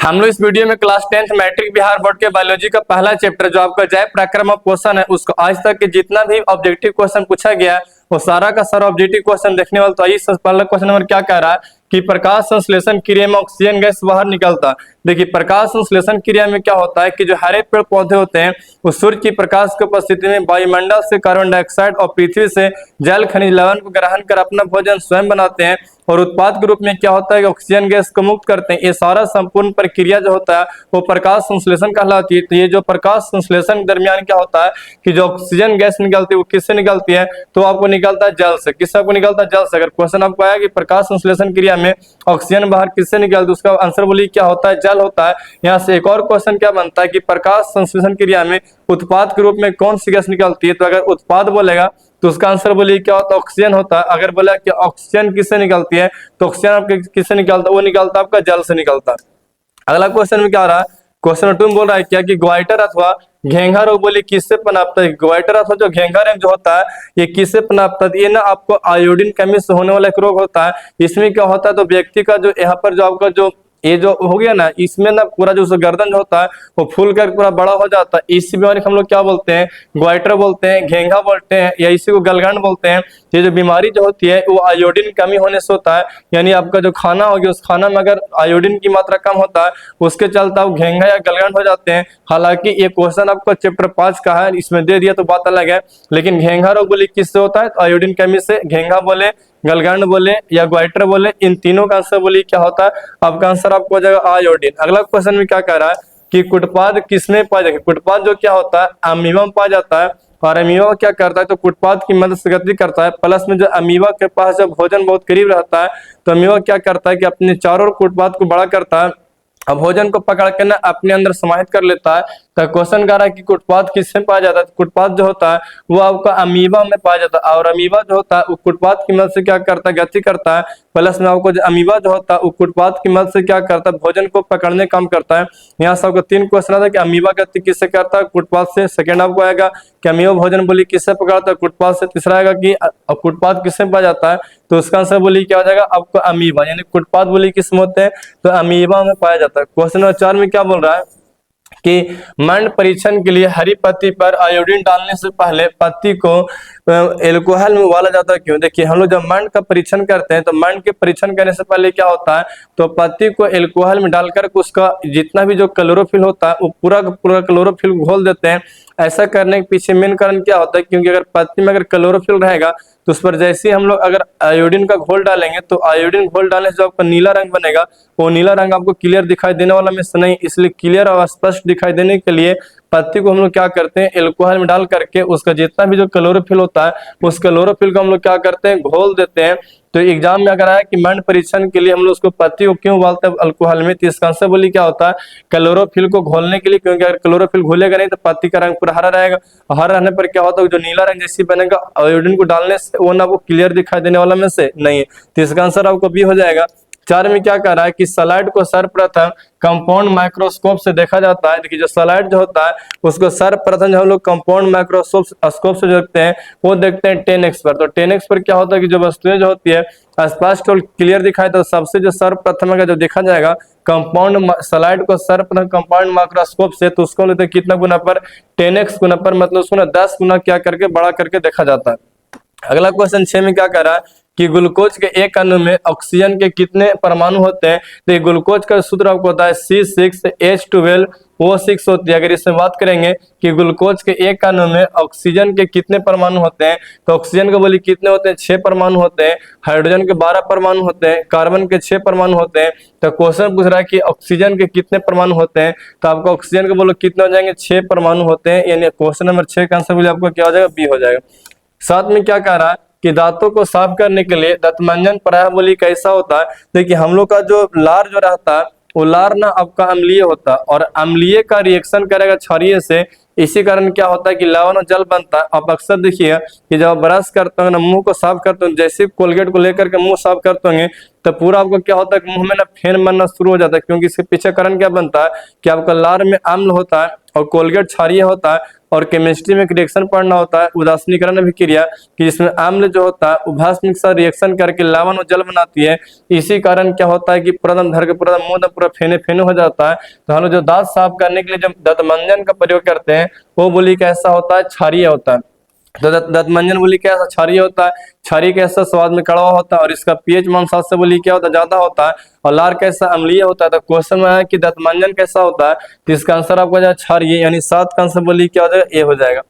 हम लोग इस वीडियो में class 10th matric Bihar board के बायोलॉजी का पहला चैप्टर जो आपका जैव प्रक्रम क्वेश्चन है उसको आज तक के जितना भी ऑब्जेक्टिव क्वेश्चन पूछा गया वो सारा का सारा ऑब्जेक्टिव क्वेश्चन देखने वाला। तो आइए पहला क्वेश्चन नंबर क्या कह रहा है कि प्रकाश संश्लेषण क्रिया में ऑक्सीजन गैस बाहर निकलता है। देखिए प्रकाश संश्लेषण क्रिया में क्या होता है कि जो हरे पेड़ पौधे होते हैं वो सूर्य की प्रकाश की उपस्थिति में वायुमंडल से कार्बन डाइऑक्साइड और पृथ्वी से जल खनिज लवण को ग्रहण कर अपना भोजन स्वयं बनाते हैं और उत्पाद के रूप में क्या होता है कि ऑक्सीजन गैस को मुक्त करते हैं। ये सारा संपूर्ण प्रक्रिया जो होता है वो प्रकाश संश्लेषण कहलाती है। तो ये जो प्रकाश संश्लेषण के दरमियान क्या होता है कि जो ऑक्सीजन गैस निकलती है वो किससे निकलती है, तो आपको निकलता है जल से। किससे आपको निकलता है? जल से। अगर क्वेश्चन आपको आया कि प्रकाश संश्लेषण क्रिया में ऑक्सीजन बाहर किससे निकलती है, उसका आंसर बोलिए क्या होता है? जल होता है। यहाँ से एक और क्वेश्चन क्या बनता है कि प्रकाश संश्लेषण क्रिया में उत्पाद के रूप में कौन सी गैस निकलती है, तो अगर उत्पाद बोलेगा तो उसका आंसर बोलिए क्या होता है? ऑक्सीजन होता है। अगर बोला कि ऑक्सीजन किससे निकलती है तो ऑक्सीजन आपके किससे निकलता है? वो निकलता है आपका जल से निकलता है। अगला क्वेश्चन में क्या आ रहा है, क्वेश्चन 2 में बोल रहा है क्या कि ग्वाइटर अथवा घेंघा रोग बोलिए किससे पनपता है। ग्वाइटर अथवा जो घेंघा रोग जो होता है ये किससे पनपता है? ये ना आपको आयोडीन कमी से होने वाला एक रोग होता है। इसमें क्या होता है तो व्यक्ति का जो यहाँ पर जो आपका जो ये जो हो गया ना इसमें ना पूरा जो गर्दन जो होता है वो फूल कर पूरा बड़ा हो जाता है। इस बीमारी को हम लोग क्या बोलते हैं? ग्वाइटर बोलते हैं, घेंघा बोलते हैं या इसी को गलगंड बोलते हैं। ये जो बीमारी जो होती है वो आयोडीन कमी होने से होता है। यानी आपका जो खाना हो गया उस खाना में अगर आयोडीन की मात्रा कम होता है उसके चलते आप घेंघा या गलगंड हो जाते हैं। हालांकि ये क्वेश्चन आपको चैप्टर 5 का है, इसमें दे दिया तो बात अलग है। लेकिन घेंघा रोग बोले किससे होता है? तो आयोडीन कमी से। घेंघा बोले, गलगंड बोले या ग्वाइटर बोले, इन तीनों का आंसर बोलिए क्या होता है? आपका आंसर आपको हो जाएगा आयोडीन। अगला क्वेश्चन में क्या कह रहा है कि कुटपाद किसमें पाया जाएगा। कुटपाद जो क्या होता है अमीबा में पाया जाता है और अमीबा क्या करता है तो कुटपाद की मदद से गति करता है। प्लस में जो अमीबा के पास जब भोजन बहुत करीब रहता है तो अमीबा क्या करता है कि अपने चारों ओर कुटपाद को बड़ा करता है अब भोजन को पकड़ के ना अपने अंदर समाहित कर लेता है। तो क्वेश्चन कह रहा है कि कुटपाद किसमें पाया जाता है? तो कुटपाद जो होता है वो आपका अमीबा में पाया जाता है और अमीबा जो होता है वो कुटपाद की मदद से क्या करता है? गति करता है। प्लस में आपको जो अमीबा जो होता है वो कुटपाद की मदद से क्या करता है? भोजन को पकड़ने काम करता है। यहाँ से आपको 3 क्वेश्चन आता है कि अमीबा गति किससे करता है? कुटपाद से। सेकेंड आपको आएगा कि अमीबा भोजन बोली किससे पकड़ता है? कुटपाद से। तीसरा आएगा कि कुटपाद किससे पाया जाता है तो उसका आंसर बोली क्या हो जाएगा आपको? अमीबा। यानी कुटपाद बोली किसमें होते हैं? तो अमीबा में पाया जाता है। क्वेश्चन नंबर 4 में क्या बोल रहा है कि मंड परीक्षण के लिए हरी पत्ती पर आयोडीन डालने से पहले पत्ती को एल्कोहल में उबाला जाता है। क्यों? देखिए हम लोग जब मंड का परीक्षण करते हैं तो मंड के परीक्षण करने से पहले क्या होता है तो पत्ती को एल्कोहल में डालकर उसका जितना भी जो क्लोरोफिल होता है वो पूरा क्लोरोफिल घोल देते हैं। ऐसा करने के पीछे मेन कारण क्या होता है क्योंकि अगर पत्ती में अगर क्लोरोफिल रहेगा तो उस पर जैसे ही हम लोग अगर आयोडीन का घोल डालेंगे तो आयोडीन घोल डालने से जो आपका नीला रंग बनेगा वो नीला रंग आपको क्लियर दिखाई देने वाला में से नहीं। इसलिए क्लियर और स्पष्ट दिखाई देने के लिए पत्ती को हम लोग क्या करते हैं एल्कोहल में डाल करके उसका जितना भी जो क्लोरोफिल होता है उस क्लोरोफिल को हम लोग क्या करते हैं घोल देते हैं। तो एग्जाम में अगर आया कि मंड परीक्षण के लिए हम लोग उसको पत्ती को क्यों उबालते हैं अल्कोहल में, तो इसका आंसर बोली क्या होता है? क्लोरोफिल को घोलने के लिए। क्योंकि अगर क्लोरोफिल घुलेगा नहीं तो पत्ती का रंग पूरा हरा रहेगा। हरा रहने पर क्या होता है जो नीला रंग जैसी बनेगा आयोडीन को डालने से वो ना वो क्लियर दिखाई देने वाला में से नहीं है। तो इसका आंसर आपको बी हो जाएगा। 4 में क्या कह रहा है कि सलाइड को सर्वप्रथम कंपाउंड माइक्रोस्कोप से देखा जाता है। देखिए जो सलाइड जो होता है उसको सर्वप्रथम जो हम लोग कंपाउंड माइक्रोस्कोप से जो देखते हैं वो देखते हैं 10x पर। तो 10x पर क्या होता है कि जो वस्तुएं जो होती है स्पष्ट और क्लियर दिखाई तो सबसे जो सर्वप्रथम अगर जो देखा जाएगा कंपाउंड सलाइड को सर्वप्रथम कंपाउंड माइक्रोस्कोप से तो उसको लेते कितना गुना पर? 10x गुना पर, मतलब उसको 10 गुना क्या करके बड़ा करके देखा जाता है। अगला क्वेश्चन 6 में क्या कह रहा है कि ग्लूकोज के एक अणु में ऑक्सीजन के कितने परमाणु होते हैं। तो ग्लूकोज का सूत्र आपको होता है C6H12O6 होती है। अगर इसमें बात करेंगे कि ग्लूकोज के एक अणु में ऑक्सीजन के कितने परमाणु होते हैं तो ऑक्सीजन के बोली कितने होते हैं? 6 परमाणु होते हैं। हाइड्रोजन के 12 परमाणु होते हैं। कार्बन के 6 परमाणु होते हैं। तो क्वेश्चन पूछ रहा है कि ऑक्सीजन के कितने परमाणु होते हैं तो आपको ऑक्सीजन के बोलो कितने हो जाएंगे? 6 परमाणु होते हैं। यानी क्वेश्चन नंबर 6 का आंसर बोलिए आपको क्या हो जाएगा? बी हो जाएगा। 7 में क्या कह रहा है कि दांतों को साफ करने के लिए दंतमंजन प्रायः बोली कैसा होता है। देखिए हम लोग का जो लार जो रहता है वो लार ना आपका अम्लीय होता है और अम्लीय का रिएक्शन करेगा क्षारीय से इसी कारण क्या होता है कि लवण और जल बनता है। आप अक्सर देखिए कि जब आप ब्रश करते हो ना, मुंह को साफ करते हो, जैसे कोलगेट को लेकर के मुंह साफ करते होंगे तो पूरा आपको क्या होता है कि मुंह में ना फेन बनना शुरू हो जाता है, क्योंकि इसके पीछे कारण क्या बनता है कि आपका लार में अम्ल होता है और कोलगेट क्षारीय होता है, और केमिस्ट्री में एक रिएक्शन पढ़ना होता है उदासीनीकरण अभिक्रिया, कि जिसमें अम्ल जो होता है उभयनिष्ठ के साथ रिएक्शन करके लवण और जल बनाती है। इसी कारण क्या होता है कि पूरा धर के पूरा मुंह पूरा फेने फेने हो जाता है। तो हम लोग जो दांत साफ करने के लिए जब दंतमंजन का प्रयोग करते हैं वो बोली कैसा होता है, क्षारीय होता है। तो दंतमंजन बोली क्या क्षारीय होता है, क्षारीय कैसा स्वाद में कड़वा होता है, और इसका पीएच मान 7 से बोली क्या होता है, ज्यादा होता है। और लार कैसा अम्लीय होता है। तो क्वेश्चन में है कि दंतमंजन कैसा होता है, तो इसका आंसर आपको जाए क्षारीय, यानी 7 का आंसर बोली क्या हो जाएगा, ए हो जाएगा।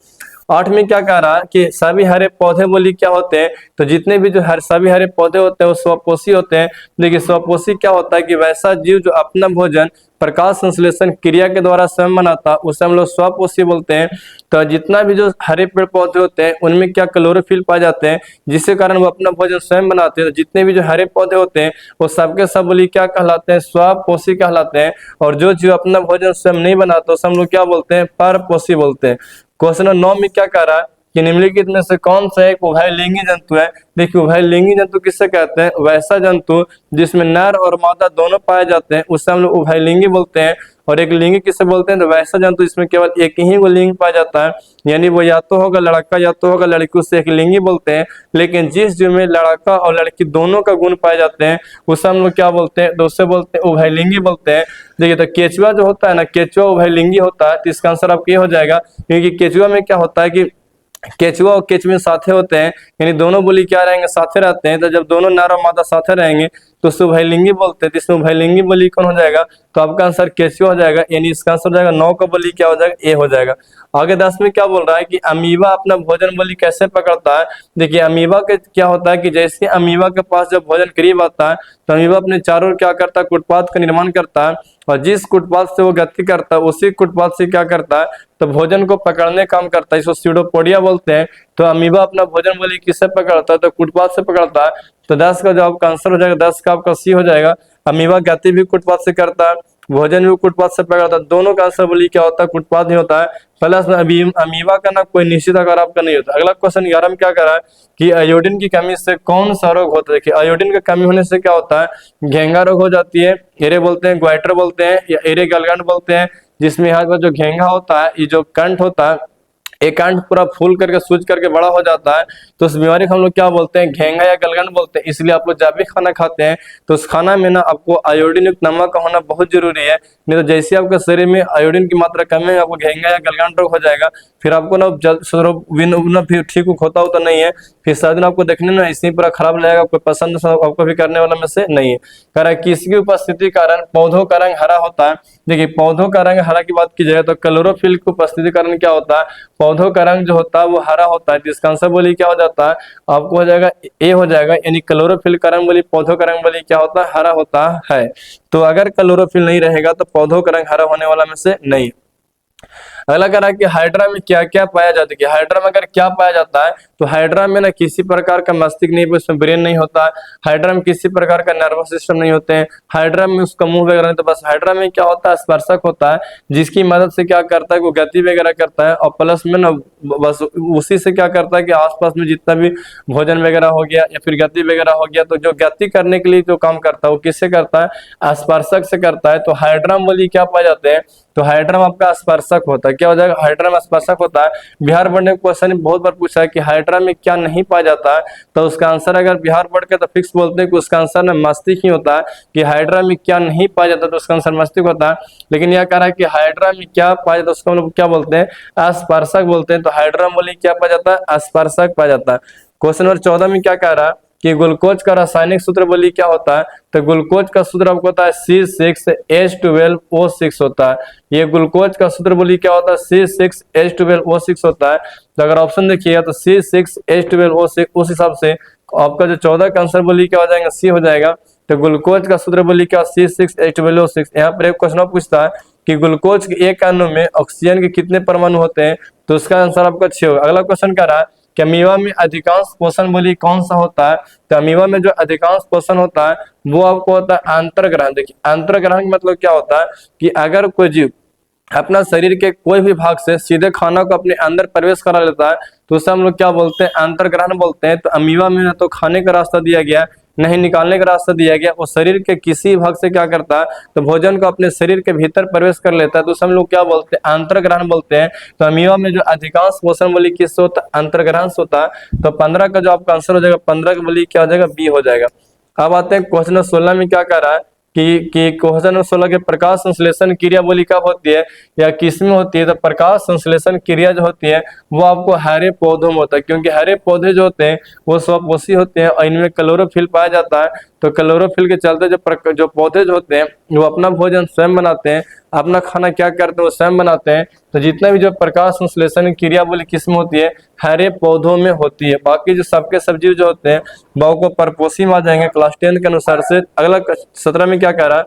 8 में क्या कह रहा है कि सभी हरे पौधे बोली क्या होते हैं, तो जितने भी जो सभी हरे पौधे होते हैं वो स्वपोषी होते हैं। देखिए स्वपोषी क्या होता है कि वैसा जीव जो अपना भोजन प्रकाश संश्लेषण क्रिया के द्वारा स्वयं बनाता, उसे हम लोग स्वपोषी बोलते हैं। तो जितना भी जो हरे पेड़ पौधे होते हैं उनमें क्या क्लोरोफिल पाए जाते हैं, जिसके कारण वो अपना भोजन स्वयं बनाते हैं। तो जितने भी जो हरे पौधे होते हैं वो सबके सब बोली क्या कहलाते हैं, स्वपोषी कहलाते हैं। और जो जीव अपना भोजन स्वयं नहीं बनाता उसे हम लोग क्या बोलते हैं, परपोषी बोलते हैं। क्वेश्चन 9 में क्या कह रहा है कि निम्नलिखित में से कौन सा एक उभयलिंगी जंतु है। देखिए उभयलिंगी जंतु किससे कहते हैं, वैसा जंतु जिसमें नर और मादा दोनों पाए जाते हैं उसे हम लोग उभयलिंगी बोलते हैं। और एक लिंगी किसे बोलते हैं, तो वैसा जंतु जिसमें केवल एक ही वो लिंग पाया जाता है, यानी वो या तो होगा लड़का या तो होगा लड़की, उससे एक लिंगी बोलते हैं। लेकिन जिस जीव में लड़का और लड़की दोनों का गुण पाए जाते हैं उसे हम लोग क्या बोलते हैं, तो उससे बोलते हैं उभयलिंगी बोलते हैं। देखिए तो केचुआ जो होता है ना, केचुआ उभयलिंगी होता है। तो इसका आंसर आपको ये हो जाएगा, क्योंकि केचुआ में क्या होता है कि केचुआ और केचुआ साथे होते हैं, यानी दोनों बोली क्या रहेंगे, साथे रहते हैं। तो जब दोनों नर और मादा साथे रहेंगे तो उससे उभयलिंगी बोलते हैं। तो इसमें उभयलिंगी बोली कौन हो जाएगा, तो आपका आंसर केचुआ हो जाएगा, यानी इसका आंसर हो जाएगा 9 का बोली क्या हो जाएगा, ए हो जाएगा। आगे 10 में क्या बोल रहा है कि अमीबा अपना भोजन बोली कैसे पकड़ता है। देखिए अमीबा के क्या होता है कि जैसे अमीबा के पास जब भोजन करीब आता है तो अमीबा अपने चारों ओर क्या करता है, कुटपाथ का निर्माण करता है, और जिस कुटपाथ से वो गति करता है उसी कुटपाथ से क्या करता है, तो भोजन को पकड़ने काम करता है। इसको स्यूडोपोडिया बोलते हैं। तो अमीबा अपना भोजन बोली किससे पकड़ता है, तो कुटपाथ से पकड़ता है। तो 10 का जवाब का आंसर हो जाएगा, 10 का आपका सी हो जाएगा। अमीबा गति भी कुटपाथ से करता है, भोजन भी कुटपाथ से पकड़ता है, दोनों का आंसर बोली क्या होता है, कुटपाथ ही होता है। प्लस में अमीबा का ना कोई निश्चित आकार आपका नहीं होता। अगला क्वेश्चन 11 में क्या कर रहा है कि आयोडीन की कमी से कौन सा रोग होता है। देखिए आयोडीन की कमी होने से क्या होता है, घेंगा रोग हो जाती है, एरे बोलते हैं, ग्वाइटर बोलते हैं, या एरे गलगंड बोलते हैं। जिसमें यहाँ पर जो घेंगा होता है, ये जो कंठ होता है, एक कंठ पूरा फूल करके सूज करके बड़ा हो जाता है, तो उस बीमारी को हम लोग क्या बोलते हैं, घेंगा या गलगंड बोलते हैं। इसलिए आप लोग जब भी खाना खाते हैं तो उस खाना में ना आपको आयोडीन युक्त नमक का होना बहुत जरूरी है। नहीं तो जैसे आपके शरीर में आयोडीन की मात्रा कम है आपको घेंगा या गलगंड रोग हो जाएगा। फिर आपको ना जल्द फिर ठीक होता होता नहीं है, फिर शायद दिन आपको देखने में इसी पूरा खराब लगेगा, आपको पसंद आपको भी करने वाला में से नहीं है। कह रहा है कि इसकी उपस्थिति कारण पौधों का रंग हरा होता है। देखिए पौधों का रंग हरा की बात की जाए तो क्लोरोफिल की उपस्थिति कारण क्या होता है, पौधों का रंग जो होता है वो हरा होता है। जिसका आंसर बोली क्या हो जाता है, आपको हो जाएगा ए हो जाएगा, यानी क्लोरोफिल का रंग बोली, पौधों का रंग बोली क्या होता है, हरा होता है। तो अगर क्लोरोफिल नहीं रहेगा तो पौधों का रंग हरा होने वाला में से नहीं। अगला कह रहा है कि हाइड्रा में क्या क्या पाया जाता है। हाइड्रा में अगर क्या पाया जाता है, तो हाइड्रा में ना किसी प्रकार का मस्तिष्क नहीं, उसमें ब्रेन नहीं होता है। हाइड्रा में किसी प्रकार का नर्वस सिस्टम नहीं होते हैं। हाइड्रा में उसका मुंह वगैरह नहीं, तो बस हाइड्रा में क्या होता है, स्पर्शक होता है, जिसकी मदद से क्या करता है, वो गति वगैरह करता है। और प्लस में ना बस उसी से क्या करता है कि आसपास में जितना भी भोजन वगैरह हो गया या फिर गति वगैरह हो गया, तो जो गति करने के लिए जो काम करता है वो किससे करता है, स्पर्शक से करता है। तो हाइड्रा में बोली क्या पाए जाते हैं, तो हाइड्रा में आपका स्पर्शक होता है। क्या हो जाएगा, हाइड्रा में स्पर्शक होता है। बिहार बोर्ड ने क्वेश्चन बहुत बार पूछा है कि हाइड्रा में क्या नहीं पाया जाता है, तो उसका आंसर अगर बिहार बोर्ड के तो फिक्स बोलते हैं कि उसका आंसर ना मस्तिष्क ही होता है। कि हाइड्रा में क्या नहीं पाया जाता तो उसका आंसर मस्तिष्क होता है। लेकिन यह कह रहा है कि हाइड्रा में क्या पाया जाता है, उसको हम लोग क्या बोलते हैं, स्पर्शक बोलते हैं। तो हाइड्रा में बोली क्या पाया जाता है, स्पर्शक पाया जाता है। क्वेश्चन नंबर 14 में क्या कह रहा है कि ग्लूकोज का रासायनिक सूत्र बोली क्या होता है, तो ग्लूकोज का सूत्र आपको होता है C6H12O6 होता है। ये ग्लूकोज का सूत्र बोली क्या होता है, C6H12O6 होता है। तो अगर ऑप्शन देखिएगा तो C6H12O6, उस हिसाब से आपका जो 14 का आंसर बोली क्या हो जाएगा, सी हो जाएगा। तो ग्लूकोज का सूत्र बोली क्या, C6H12O6। यहाँ पर एक क्वेश्चन पूछता है कि ग्लूकोज के एक अणु में ऑक्सीजन के कितने परमाणु होते हैं, तो उसका आंसर आपका 6 होगा। अगला क्वेश्चन कह रहा है कि अमीबा में अधिकांश पोषण बोली कौन सा होता है, तो अमीबा में जो अधिकांश पोषण होता है वो आपको होता है आंतरग्रहण। देखिए आंतरग्रहण का मतलब क्या होता है कि अगर कोई जीव अपना शरीर के कोई भी भाग से सीधे खाना को अपने अंदर प्रवेश करा लेता है तो उसे हम लोग क्या बोलते हैं, अंतर्ग्रहण बोलते हैं। तो अमीबा में ना तो खाने का रास्ता दिया गया, नहीं निकालने का रास्ता दिया गया, वो शरीर के किसी भाग से क्या करता है, तो भोजन को अपने शरीर के भीतर प्रवेश कर लेता है, तो उसे हम लोग क्या बोलते हैं, अंतर्ग्रहण बोलते हैं। तो अमीबा में जो अधिकांश पोषण बलि किससे होता है, अंतर्ग्रहण से होता है। तो 15 का जो आपका आंसर हो जाएगा, 15 का बलि क्या हो जाएगा, बी हो जाएगा। अब आते हैं क्वेश्चन 16 में क्या कह रहा है कि क्वेश्चन 16 के प्रकाश संश्लेषण क्रिया बोली कब होती है या किस में होती है। तो प्रकाश संश्लेषण क्रिया जो होती है वो आपको हरे पौधों में होता है, क्योंकि हरे पौधे जो होते हैं वो स्वपोषी होते हैं और इनमें क्लोरोफिल पाया जाता है। तो क्लोरोफिल के चलते जो पौधे जो होते हैं वो अपना भोजन स्वयं बनाते हैं, अपना खाना क्या करते हैं, वो स्वयं बनाते हैं। तो जितना भी जो प्रकाश संश्लेषण क्रिया बोली किस में होती है, हरे पौधों में होती है। बाकी जो सबके सब जीव जो होते हैं वो को परपोषी में आ जाएंगे क्लास 10 के अनुसार से। अगला 17 में क्या कह रहा है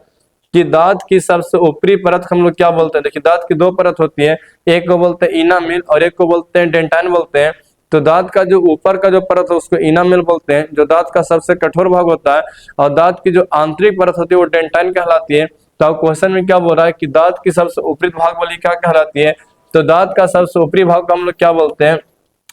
कि दांत की सबसे ऊपरी परत हम लोग क्या बोलते हैं। देखिए दांत की दो परत होती है, एक को बोलते हैं इनामेल और एक को बोलते हैं डेंटाइन बोलते हैं। तो दांत का जो ऊपर का जो परत है उसको इनामेल बोलते हैं, जो दांत का सबसे कठोर भाग होता है, और दांत की जो आंतरिक परत होती है वो डेंटाइन कहलाती है। तो क्वेश्चन में क्या बोल रहा है कि दांत की सबसे ऊपरी भाग वाली क्या कहलाती है। तो दांत का सबसे ऊपरी भाग को हम लोग क्या बोलते हैं,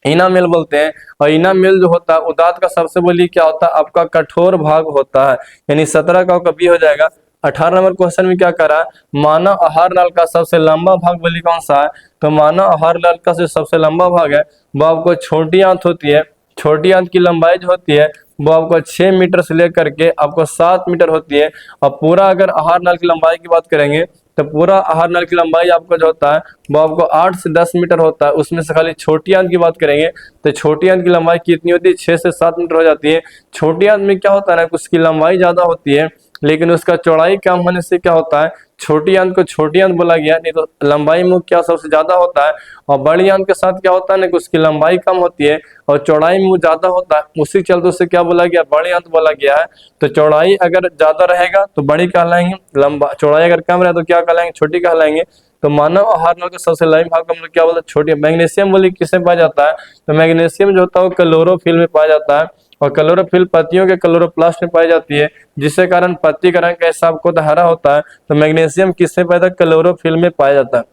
इनामेल बोलते हैं। और इनामेल जो होता है वो दांत का सबसे बोली क्या होता है, आपका कठोर भाग होता है। यानी 17 का कभी हो जाएगा। 18 नंबर क्वेश्चन में क्या करा, मानव आहार नल का सबसे लंबा भाग बोली कौन सा है। तो मानव आहार नल का जो सबसे लंबा भाग है वो आपको छोटी आंत होती है। छोटी आंत की लंबाई जो होती है वो आपको 6 मीटर से लेकर के आपको 7 मीटर होती है। और पूरा अगर आहार नल की लंबाई की बात करेंगे तो पूरा आहार नल की लंबाई आपको जो होता है वो आपको 8 से 10 मीटर होता है। उसमें से खाली छोटी आंत की बात करेंगे तो छोटी आंत की लंबाई कितनी होती है, 6 से 7 मीटर हो जाती है। छोटी आंत में क्या होता है ना, उसकी लंबाई ज्यादा होती है लेकिन उसका चौड़ाई कम होने से क्या होता है, छोटी आंत को छोटी आंत बोला गया, नहीं तो लंबाई में क्या सबसे ज्यादा होता है। और बड़ी आंत के साथ क्या होता है ना कि उसकी लंबाई कम होती है और चौड़ाई में ज्यादा होता है, उसी चलते उससे क्या बोला गया, बड़ी आंत बोला गया है। तो चौड़ाई अगर ज्यादा रहेगा तो बड़ी कहलाएंगे, लंबा चौड़ाई अगर कम रहे तो क्या कहलाएंगे, छोटी कहलाएंगे। तो मानव आहार नल के सबसे लंबे भाग हम लोग क्या बोलते हैं, छोटी। मैग्नीशियम बोली किसमें पाया जाता है, तो मैग्नीशियम जो होता है वो क्लोरोफिल में पाया जाता है। और क्लोरोफिल पत्तियों के क्लोरोप्लास्ट में पाई जाती है, जिसके कारण पत्ती का रंग कैसा आपको तो हरा होता है। तो मैग्नीशियम किसमें पाया जाता है, क्लोरोफिल में पाया जाता है।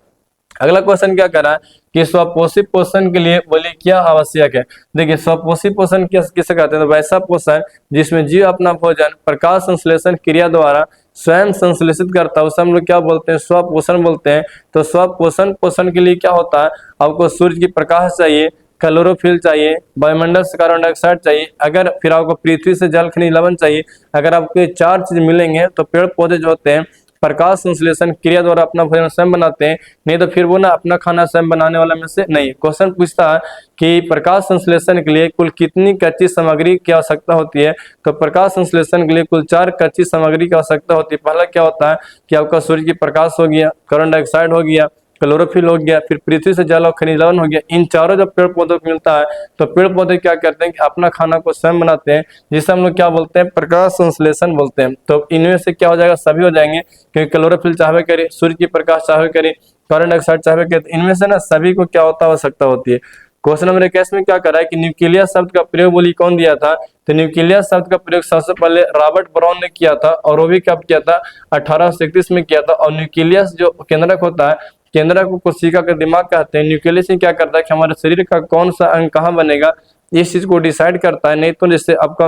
अगला क्वेश्चन क्या करा कि स्वपोषी पोषण के लिए बोली क्या आवश्यक है। देखिए स्वपोषी पोषण किसे कहते हैं, तो वैसा पोषण जिसमें जीव अपना भोजन प्रकाश संश्लेषण क्रिया द्वारा स्वयं संश्लेषित करता है, उसे हम लोग क्या बोलते हैं, स्वपोषण बोलते हैं। तो स्वपोषण पोषण के लिए क्या होता है, आपको सूर्य की प्रकाश चाहिए, क्लोरोफिल चाहिए, वायुमंडल से कार्बन डाइऑक्साइड चाहिए, अगर फिर आपको पृथ्वी से जल खनिज लवण चाहिए। अगर आपको ये 4 चीज मिलेंगे तो पेड़ पौधे जो होते हैं प्रकाश संश्लेषण क्रिया द्वारा अपना भोजन स्वयं बनाते हैं, नहीं तो फिर वो ना अपना खाना स्वयं बनाने वाला में से नहीं। क्वेश्चन पूछता है कि प्रकाश संश्लेषण के लिए कुल कितनी कच्ची सामग्री की आवश्यकता होती है। तो प्रकाश संश्लेषण के लिए कुल 4 कच्ची सामग्री की आवश्यकता होती है। पहला क्या होता है कि आपका सूर्य की प्रकाश हो गया, कार्बन डाइऑक्साइड हो गया, क्लोरोफिल हो गया, फिर पृथ्वी से जल और खनिज लवण हो गया। इन चारों जब पेड़ पौधों को मिलता है तो पेड़ पौधे क्या करते हैं कि अपना खाना को स्वयं बनाते हैं, जिसे हम लोग क्या बोलते हैं, प्रकाश संश्लेषण बोलते हैं। तो इनमें से क्या हो जाएगा, सभी हो जाएंगे, क्योंकि क्लोरोफिल चाहे करे, सूर्य की प्रकाश चाहे करे, कार्बन डाइऑक्साइड चाहे करे, तो इनमें से ना सभी को क्या होता है, आवश्यकता होती है। क्वेश्चन नंबर 21 में क्या करा है कि न्यूक्लियस शब्द का प्रयोग बोली कौन दिया था। तो न्यूक्लियस शब्द का प्रयोग सबसे पहले रॉबर्ट ब्राउन ने किया था, और वो भी कब किया था, 1831 में किया था। और न्यूक्लियस जो केंद्रक होता है, केंद्रक को कोशिका का दिमाग कहते हैं। न्यूक्लियस क्या करता है कि हमारे शरीर का कौन सा अंग कहाँ बनेगा इस चीज को डिसाइड करता है। नहीं तो जैसे आपका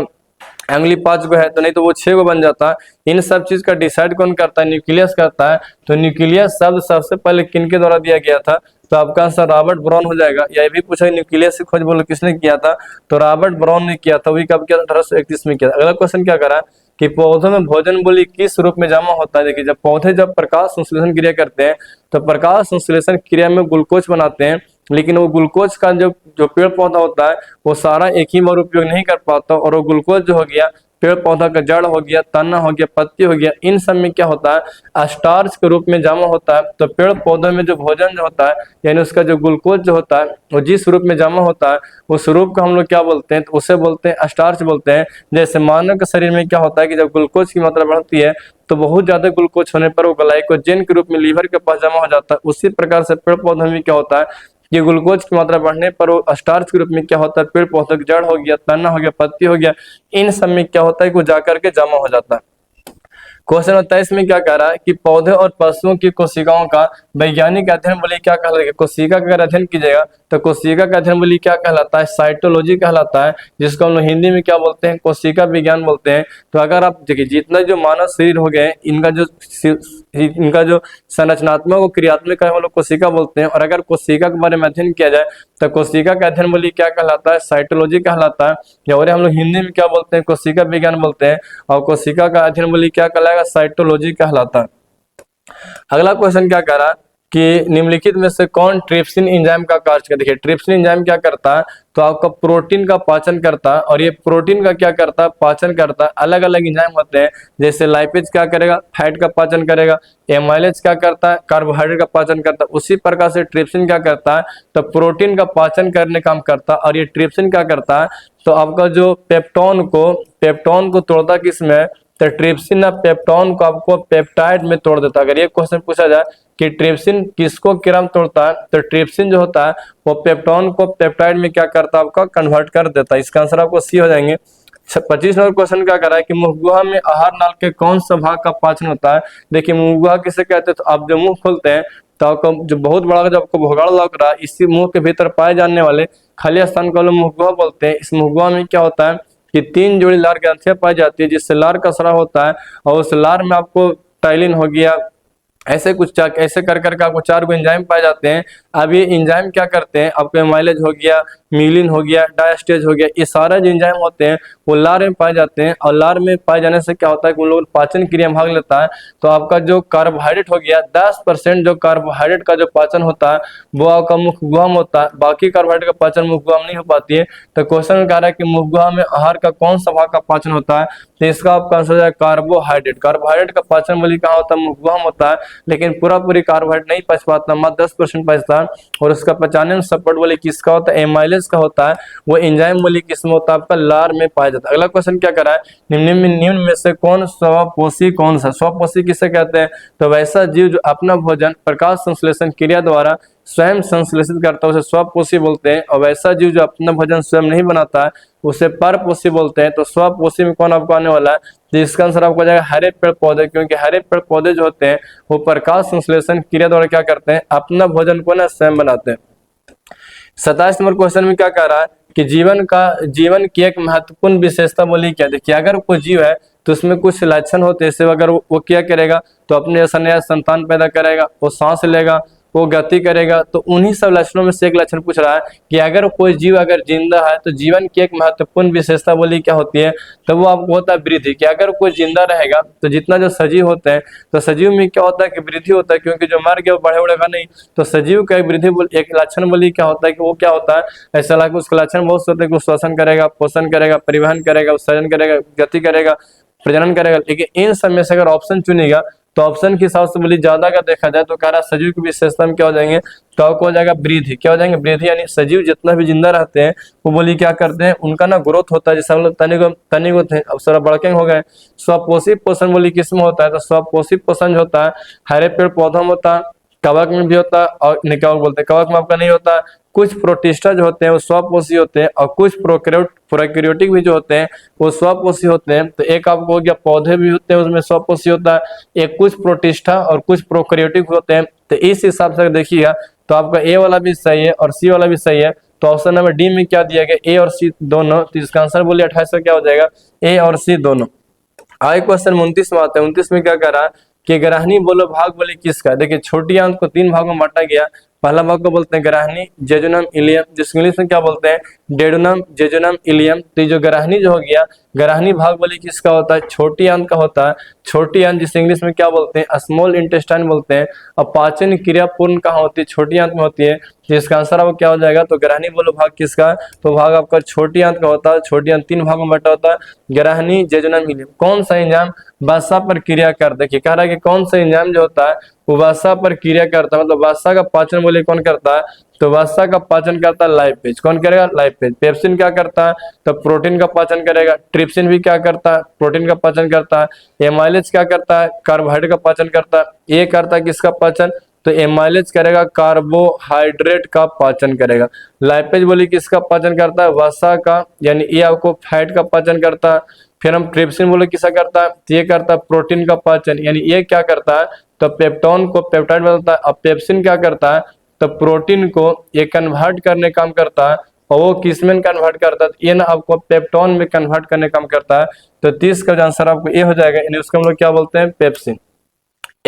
अंगुली 5 गो है तो नहीं तो वो 6 गो बन जाता है। इन सब चीज का डिसाइड कौन करता है, न्यूक्लियस करता है। तो न्यूक्लियस शब्द सबसे पहले किनके द्वारा दिया गया था, तो आपका आंसर रॉबर्ट ब्राउन हो जाएगा। या भी पूछा न्यूक्लियस की खोज बोलो किसने किया था, तो रॉबर्ट ब्राउन ने किया था। वही कब किया था, 1831 में किया था। अगला क्वेश्चन क्या करा कि पौधों में भोजन बोली किस रूप में जमा होता है। देखिए जब पौधे जब प्रकाश संश्लेषण क्रिया करते हैं तो प्रकाश संश्लेषण क्रिया में ग्लूकोज बनाते हैं, लेकिन वो ग्लूकोज का जो पेड़ पौधा होता है वो सारा एक ही बार उपयोग नहीं कर पाता, और वो ग्लूकोज जो हो गया पेड़ पौधा का जड़ हो गया, तना हो गया, पत्ती हो गया, इन सब में क्या होता है, स्टार्च के रूप में जमा होता है। तो पेड़ पौधों में जो भोजन जो होता है यानी उसका जो ग्लूकोज जो होता है वो जिस रूप में जमा होता है उस रूप को हम लोग क्या बोलते हैं, तो उसे बोलते हैं स्टार्च बोलते हैं। जैसे मानव के शरीर में क्या होता है कि जब ग्लूकोज की मात्रा बढ़ती है तो बहुत ज्यादा ग्लूकोज होने पर वो ग्लाइकोजन के रूप में लीवर के पास जमा हो जाता है। उसी प्रकार से पेड़ पौधों में क्या होता है कि ग्लूकोज की मात्रा बढ़ने पर वो स्टार्च के रूप में क्या होता है, पेड़ पौधे की जड़ हो गया, तना हो गया, पत्ती हो गया, इन सब में क्या होता है कि वो जाकर के जमा हो जाता है। क्वेश्चन 27 में क्या कह रहा है कि पौधे और पशुओं की कोशिकाओं का वैज्ञानिक अध्ययन बोलिए क्या कहलाता है। कोशिका का अगर अध्ययन कीजिएगा तो कोशिका का अध्ययन बोलिए क्या कहलाता है, साइटोलॉजी कहलाता है, जिसको हम लोग हिंदी में क्या बोलते हैं, कोशिका विज्ञान बोलते हैं। तो अगर आप देखिए जितना जो मानव शरीर हो गए इनका जो संरचनात्मक और क्रियात्मक है वो लोग कोशिका बोलते हैं। और अगर कोशिका के बारे में अध्ययन किया जाए तो कोशिका का अध्ययन बोलिए क्या कहलाता है, साइटोलॉजी कहलाता है, या और हम लोग हिंदी में क्या बोलते हैं, कोशिका विज्ञान बोलते हैं। और कोशिका का अध्ययन बोलिए क्या कहलाएगा, साइटोलॉजी कहलाता है। अगला क्वेश्चन क्या कह रहा है कि निम्नलिखित में से कौन ट्रिप्सिन एंजाइम का कार्य करता है। देखिए ट्रिप्सिन एंजाइम क्या करता है, तो आपका प्रोटीन का पाचन करता है। और ये प्रोटीन का क्या करता है, पाचन करता है। अलग अलग एंजाइम होते हैं, जैसे लाइपेज क्या करेगा, फैट का पाचन करेगा, एमाइलेज क्या करता है, कार्बोहाइड्रेट का पाचन करता है। उसी प्रकार से ट्रिप्सिन क्या करता है, तो प्रोटीन का पाचन करने काम करता है। और ये ट्रिप्सिन क्या करता है, तो आपका जो पेप्टोन को तोड़ता किसमें, तो ट्रिप्सिन ना पेप्टोन को आपको पेप्टाइड में तोड़ देता है। अगर ये क्वेश्चन पूछा जाए कि ट्रिप्सिन किसको क्या तोड़ता है, तो ट्रिप्सिन जो होता है वो पेप्टोन को पेप्टाइड में क्या करता है, आपका कन्वर्ट कर देता है। इसका आंसर आपको सी हो जाएंगे। 25 नंबर क्वेश्चन क्या कर रहा है कि मुखगुहा में आहार नाल के कौन सा भाग का पाचन होता है। देखिए मुखगुहा किसे कहते हैं, तो आप जो मुंह खोलते हैं तो आपको जो बहुत बड़ा जो आपको भोगाड़ लग रहा है, इसी मुंह के भीतर पाए जाने वाले खाली स्थान को लोग मुखगुहा बोलते हैं। इस मुखगुहा में क्या होता है कि 3 जोड़ी लार ग्रंथियां पाई जाती है, जिससे लार का स्राव होता है। और उस लार में आपको टाइलिन हो गया, ऐसे कुछ ऐसे कर करके आपको 4 एंजाइम पाए जाते हैं। अब ये एंजाइम क्या करते हैं, आपको एमाइलेज हो गया, म्यूलिन हो गया, डायस्टेज हो गया, ये सारे जो एंजाइम होते हैं वो लार में पाए जाते हैं। और लार में पाए जाने से क्या होता है कि उन लोग पाचन क्रिया में भाग लेता है। तो आपका जो कार्बोहाइड्रेट हो गया 10% जो कार्बोहाइड्रेट का जो पाचन होता है वो आपका मुखगुहा में होता है। बाकी कार्बोहाइड्रेट का पाचन मुखगुहा में नहीं हो पाती है। तो क्वेश्चन में कह रहा है कि मुखगुहा में आहार का कौन सा भाग का पाचन होता है, तो इसका आपका आंसर है कार्बोहाइड्रेट। कार्बोहाइड्रेट का पाचन बोली कहाँ होता है, मुखगुहा में होता है। लेकिन पूरी कार्बोहाइड्रेट नहीं पच पाता, मात्र 10% पचता है। और उसका पचाने में सपोर्ट बोली किसका होता है, एमाइलेज का होता है। वो एंजाइम बोली किसमें होता है, आपका लार में पाया जाता है। अगला क्वेश्चन क्या करा है, निम्न में से कौन स्वपोषी कौन सा। स्वपोषी किसे कहते हैं, तो वैसा जीव जो अपना भोजन प्रकाश संश्लेषण क्रिया द्वारा स्वयं संश्लेषित करता है उसे स्वपोषी बोलते हैं। और वैसा जीव जो अपना भोजन स्वयं नहीं बनाता है उसे परपोषी बोलते हैं। तो स्वपोषी में कौन आपको आने वाला है, तो इसका आंसर आपको आ जाएगा हरे पेड़ पौधे, क्योंकि हरे पेड़ पौधे जो होते हैं वो प्रकाश संश्लेषण क्रिया द्वारा क्या करते हैं, अपना भोजन को ना स्वयं बनाते हैं। 27 नंबर क्वेश्चन में क्या कह रहा है कि जीवन की एक महत्वपूर्ण विशेषता बोली क्या। देखिए अगर कोई जीव है तो उसमें कुछ लक्षण होते हैं, जैसे अगर वो क्या करेगा, तो अपने जैसा नया संतान पैदा करेगा, वो सांस लेगा, वो गति करेगा। तो उन्हीं सब लक्षणों में से एक लक्षण पूछ रहा है कि अगर कोई जीव अगर जिंदा है तो जीवन की एक महत्वपूर्ण विशेषता बोली क्या होती है, तो वो आपको होता है वृद्धि। कि अगर कोई जिंदा रहेगा तो जितना जो सजीव होते हैं तो सजीव में क्या होता है कि वृद्धि होता है, क्योंकि जो मर गया वो बढ़े उड़ेगा नहीं। तो सजीव का एक वृद्धि एक लक्षण बोली क्या होता है कि वो क्या होता है, ऐसा लगा उसका लक्षण बहुत से होते हैं कि श्वसन करेगा, पोषण करेगा, परिवहन करेगा, उत्सर्जन करेगा, गति करेगा, प्रजनन करेगा। लेकिन इन सब में से अगर ऑप्शन चुनेगा तो ऑप्शन के हिसाब से बोली ज्यादा का देखा जाए तो कह रहा सजीव की विशेषता में क्या हो जाएंगे, तो आपको हो जाएगा वृद्धि। क्या हो जाएंगे, वृद्धि। यानी सजीव जितना भी जिंदा रहते हैं वो बोली क्या करते हैं, उनका ना ग्रोथ होता है। जैसे हम लोग तनिक होते हैं, अब सारा बड़के हो गए। स्वपोषी पोषण बोली किसमें होता है, तो स्वपोषी पोषण जो होता है हरे पेड़ पौधों में होता है, कवक में भी होता है, और क्या बोलते हैं कवक में आपका नहीं होता। कुछ प्रोटिस्टा जो होते हैं वो स्वपोषी होते हैं, और कुछ प्रोकैरियोटिक भी जो होते हैं वो स्वपोषी होते हैं। तो एक आपको हो गया पौधे भी होते हैं उसमें स्वपोषी होता है, एक कुछ प्रोटिस्टा और कुछ प्रोकैरियोटिक होते हैं। तो इस हिसाब से देखिएगा तो आपका ए वाला भी सही है और सी वाला भी सही है। तो ऑप्शन नंबर डी में क्या दिया गया, ए और सी दोनों। तो इसका आंसर बोलिए 28 क्या हो जाएगा, ए और सी दोनों। आगे क्वेश्चन 29 में आते हैं। 29 में क्या कर रहा है कि ग्राहनी बोलो भाग बोले किसका। देखिए छोटी आंत को 3 भागों में बांटा गया। पहला भाग को बोलते हैं ग्राहनी जेजुनम इलियम, जिसको इंग्लिश में क्या बोलते हैं, डेडुनम जेजुनम इलियम। तो ये जो ग्राहनी जो हो गया, ग्राहनी भाग बोले किसका होता है, छोटी आंत का होता है। छोटी आंत जिसे इंग्लिश में क्या बोलते हैं, स्मॉल इंटेस्टाइन बोलते हैं। और पाचन क्रिया पूर्ण कहाँ होती है, छोटी आंत में होती है। जिसका आंसर आपको क्या हो जाएगा, तो ग्राहनी बोलो भाग किसका, तो भाग आपका छोटी आंत का होता है। छोटी आंत 3 भागों में बटा होता है, ग्राहनी जेजुनम इलियम। कौन सा एंजाइम वसा पर क्रिया कर, देखिए कह रहा है कि कौन सा एंजाइम जो होता है वो वसा पर क्रिया करता है, मतलब वसा का पाचन बोले कौन करता है, तो वसा का पाचन करता है लाइपेज। कौन करेगा, लाइपेज। पेप्सिन क्या करता है, तो प्रोटीन का पाचन करेगा। ट्रिप्सिन भी क्या करता है, प्रोटीन का पाचन करता है। एमाइलेज क्या करता है, कार्बोहाइड्रेट का पाचन करता है। ये करता है किसका पाचन, तो एमाइलेज करेगा कार्बोहाइड्रेट का पाचन करेगा। लाइपेज बोली किसका पाचन करता है, वसा का, यानी ये आपको फैट का पाचन करता है। फिर हम ट्रिप्सिन बोले किसा करता है, तो ये करता है प्रोटीन का पाचन, यानी ये क्या करता है तो पेप्टोन को पेप्टाइड बनाता है। अब पेप्सिन क्या करता है तो प्रोटीन को ये कन्वर्ट करने काम करता है, और वो किस में कन्वर्ट करता है, ये ना आपको पेप्टोन में कन्वर्ट करने काम करता है। तो 30 का आंसर आपको ये हो जाएगा, यानी उसको हम लोग क्या बोलते हैं पेप्सिन।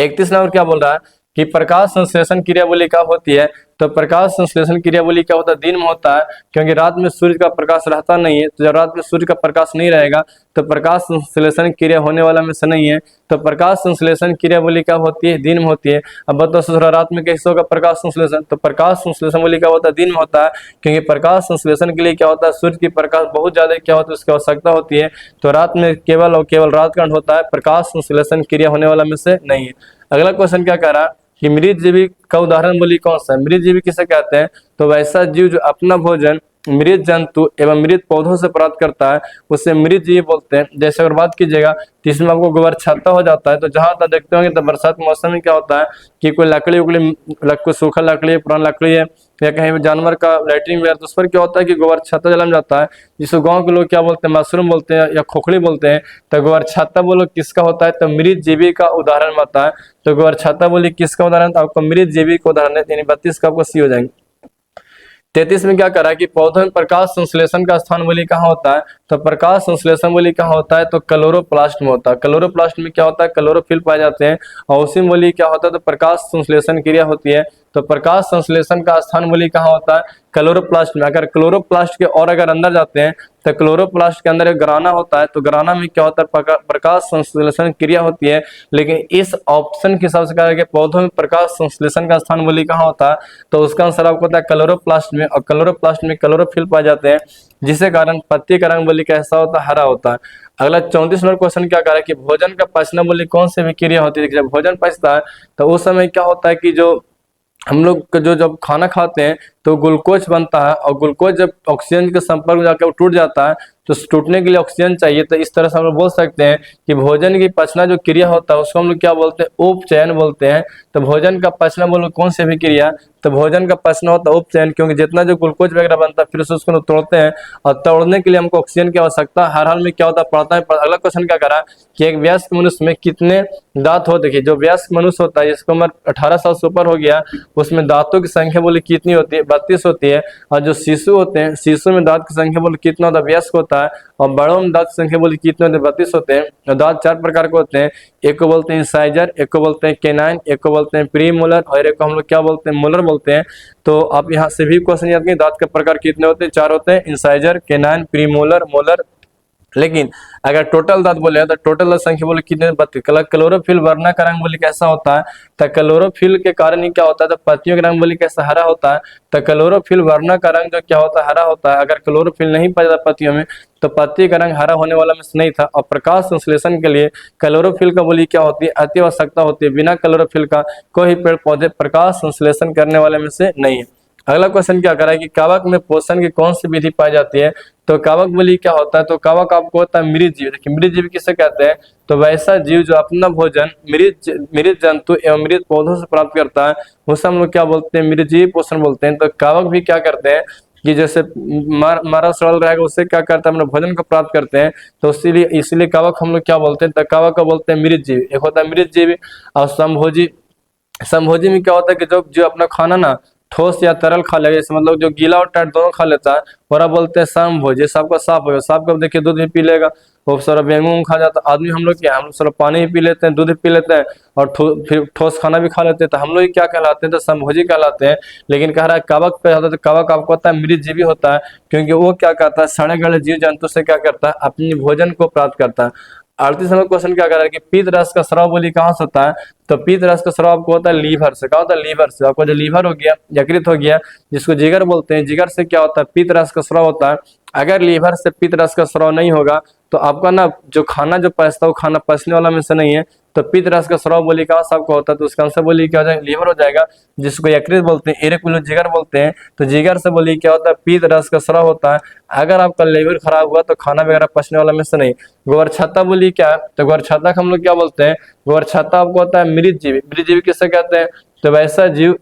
31 नंबर क्या बोल रहा है कि प्रकाश संश्लेषण क्रियावली क्या होती है, तो प्रकाश संश्लेषण क्रियावली क्या होता है दिन में होता है, क्योंकि रात में सूर्य का प्रकाश रहता नहीं है। तो जब रात में सूर्य का प्रकाश नहीं रहेगा तो प्रकाश संश्लेषण क्रिया होने वाला में से नहीं है। तो प्रकाश संश्लेषण क्रियावली क्या होती है दिन में होती है। अब बताओ ससुरा रात में कैसे होगा प्रकाश संश्लेषण, तो प्रकाश संश्लेषण वाली क्या होता है दिन में होता है, क्योंकि प्रकाश संश्लेषण के लिए क्या होता है सूर्य की प्रकाश बहुत ज्यादा क्या होता है उसकी आवश्यकता होती है। तो रात में केवल और केवल रात का होता है, प्रकाश संश्लेषण क्रिया होने वाला में से नहीं है। अगला क्वेश्चन क्या कह रहा है कि मृत जीवी का उदाहरण बोली कौन सा है। मृत जीवी किसे कहते हैं, तो वैसा जीव जो अपना भोजन मृत जंतु एवं मृत पौधों से प्राप्त करता है उसे मृत जीव बोलते हैं। जैसे अगर बात कीजिएगा तो इसमें आपको गोबर छत्ता हो जाता है। तो जहां तक देखते होंगे तो बरसात मौसम में क्या होता है कि कोई लकड़ी उकड़ी कोई सूखा लकड़ी है, पुराना लकड़ी है, या कहीं जानवर का लैट्रिन वगैरह, तो उस पर क्या होता है कि गोबर छत्ता जलम जाता है, जिसको गाँव के लोग क्या बोलते हैं मशरूम बोलते हैं या खोखड़ी बोलते हैं। तो गोबर छत्ता बोलो किसका होता है, तो मृत जीवी का उदाहरण होता है। तो गोबर छत्ता बोली किसका उदाहरण, तो आपको मृत जीवी का उदाहरण है, यानी 32 का आपको सी हो जाएंगे। 33 में क्या करा कि पौधों में प्रकाश संश्लेषण का स्थान बोली कहाँ होता है, तो प्रकाश संश्लेषण बोली कहाँ होता है, तो क्लोरोप्लास्ट में होता है। क्लोरोप्लास्ट में क्या होता है क्लोरोफिल पाए जाते हैं, और उसी में बोली क्या होता है तो प्रकाश संश्लेषण क्रिया होती है। तो प्रकाश संश्लेषण का स्थान बोली कहाँ होता है क्लोरोप्लास्ट में। अगर क्लोरोप्लास्ट के और अगर अंदर जाते हैं तो क्लोरोप्लास्ट के अंदर एक ग्राना होता है, तो ग्राना में क्या होता है प्रकाश संश्लेषण क्रिया होती है। लेकिन इस ऑप्शन के हिसाब से कहा कि पौधों में प्रकाश संश्लेषण का स्थान बोली कहाँ होता है, तो उसका आंसर आपको होता है क्लोरोप्लास्ट में, और क्लोरोप्लास्ट में क्लोरोफिल पाए जाते हैं, जिसके कारण पत्ती का रंग बोली कैसा होता है हरा होता है। अगला 34 नंबर क्वेश्चन क्या कह रहा है कि भोजन का पचना बोली कौन सी विक्रिया होती है। जब भोजन पचता है तो उस समय क्या होता है कि जो हम लोग जो जब खाना खाते हैं तो ग्लूकोज बनता है, और ग्लूकोज जब ऑक्सीजन के संपर्क में जाकर टूट जाता है तो टूटने के लिए ऑक्सीजन चाहिए। तो इस तरह से हम लोग बोल सकते हैं कि भोजन की पचना जो क्रिया होता है उसको हम लोग क्या बोलते हैं उपचयन बोलते हैं। तो भोजन का पचना बोलो कौन सी भी क्रिया, तो भोजन का पचना होता है उपचयन, क्योंकि जितना जो ग्लूकोज वगैरह बनता है फिर से उसको तोड़ते हैं, और तोड़ने के लिए हमको ऑक्सीजन की आवश्यकता हर हाल में क्या होता है पड़ता है। अगला क्वेश्चन क्या करा कि एक वयस्क मनुष्य में कितने दांत हो। देखिए जो वयस्क मनुष्य होता है जिसको उम्र 18 साल से ऊपर हो गया उसमें दांतों की संख्या बोली कितनी होती है 32 होती है। और जो शिशु होते हैं शिशु में दांत की संख्या बोली कितना होता है वयस्क होता है, और बड़ों में दांत की संख्या बोली कितने होते हैं 32 होते हैं। और दांत 4 प्रकार के होते हैं, एक को बोलते हैं इंसाइजर, एक को बोलते हैं केनाइन, एक को बोलते हैं प्री मोलर, और एक को हम लोग क्या बोलते हैं मोलर बोलते हैं। तो आप यहाँ से भी क्वेश्चन याद करें दांत के प्रकार कितने होते हैं 4 होते हैं, incisor, canine, pre molar, molar. लेकिन अगर टोटल दांत बोले तो टोटल दांत संख्या बोले कितने 32। क्लोरोफिल वर्णा का रंग बोले कैसा होता है, तो क्लोरोफिल के कारण ही क्या होता है तो पत्तियों का रंग बोले कैसा हरा होता है। तो क्लोरोफिल वर्णा का रंग जो क्या होता है हरा होता है। अगर क्लोरोफिल नहीं पाया जाता पत्तियों में तो पत्ती का रंग हरा होने वाला में से नहीं था। और प्रकाश संश्लेषण के लिए क्लोरोफिल का बोली क्या होती है अति आवश्यकता होती है। बिना क्लोरोफिल का कोई पेड़ पौधे प्रकाश संश्लेषण करने वाले में से नहीं है। अगला क्वेश्चन क्या करा है कि कवक में पोषण की कौन सी विधि पाई जाती है, तो कवक बोली क्या होता है, तो कवक आपको होता है मृत जीव। देखिए मृत जीव किसे कहते हैं, तो वैसा जीव जो अपना भोजन मृत जंतु एवं मृत पौधों से प्राप्त करता है उसे हम लोग क्या बोलते हैं मृत जीव पोषण बोलते हैं। तो कवक भी क्या करते हैं कि जैसे मारा सड़ल रहेगा उससे क्या करता है अपने भोजन को प्राप्त करते हैं। तो इसीलिए कवक हम लोग क्या बोलते हैं, तो कवक को बोलते हैं मृत जीव। एक होता है मृत जीव और संभोजी। संभोजी में क्या होता है कि जो अपना खाना ना ठोस या तरल खा लेगा, जैसे मतलब जो गीला और टाइट दोनों खा लेता है वह बोलते हैं समभोजी। सबका साफ होगा, साफ कब देखिए दूध भी पी लेगा, वो सारा बेंगू खा जाता है। आदमी हम लोग क्या हम लोग सारा पानी भी पी लेते हैं, दूध भी पी लेते हैं, और फिर ठोस खाना भी खा लेते हैं। तो हम लोग क्या कहलाते हैं, तो समभोजी कहलाते हैं। लेकिन कह रहा है कवक पे होता है, तो कवक आपको होता है मृत जीवी होता है, क्योंकि वो क्या करता है सड़े गले जीव जंतु से क्या करता है अपनी भोजन को प्राप्त करता है। 38 नंबर क्वेश्चन क्या कर रहा है कि पीत रस का स्राव बोली कहाँ से होता है, तो पीत रस का स्राव आपको होता है लीवर से। क्या होता है लीवर से। आपको जो लीवर हो गया यकृत हो गया जिसको जिगर बोलते हैं, जिगर से क्या होता है पीत रस का स्राव होता है। अगर लीवर से पीत रस का स्राव नहीं होगा तो आपका ना जो खाना जो पचता है वो खाना पचने वाला में से नहीं है। तो पित्त रस का स्राव बोली कहाँ सबको होता है, तो उसका आंसर बोली क्या हो जाएगा लीवर हो जाएगा, जिसको यकृत बोलते हैं, एरिक जिगर बोलते हैं। तो जिगर से बोली क्या होता है पित्त रस का स्राव होता है। अगर आपका लीवर खराब हुआ तो खाना वगैरह पचने वाला में से नहीं। गोबर छत्ता बोली क्या है, तो गोबर छत्ता को हम लोग क्या बोलते हैं, गोबर छत्ता आपको होता है मृत जीवी। मृत जीवी किससे कहते हैं, तो वैसा जीव